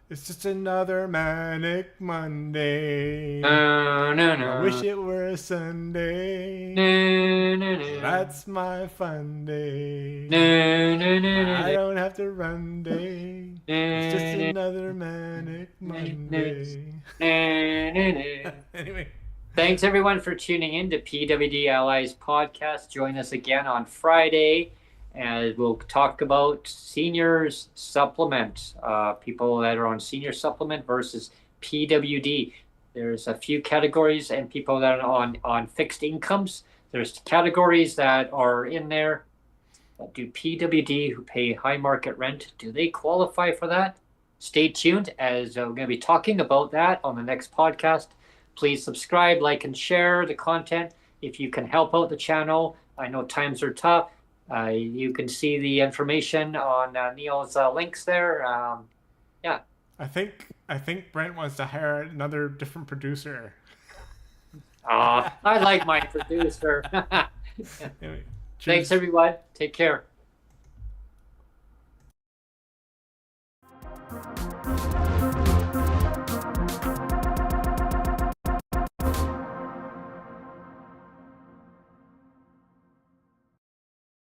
It's just another manic Monday. I wish it were a Sunday. That's my fun day. I don't have to run day. It's just another manic Monday. Anyway. Thanks everyone for tuning in to PWD Allies podcast. Join us again on Friday, and we'll talk about seniors supplement, people that are on senior supplement versus PWD. There's a few categories, and people that are on fixed incomes. There's categories that are in there that do PWD who pay high market rent. Do they qualify for that? Stay tuned, as we're going to be talking about that on the next podcast. Please subscribe, like, and share the content. If you can help out the channel, I know times are tough. You can see the information on Neil's links there. I think Brent wants to hire another different producer. I like my producer. Anyway, thanks everyone. Take care.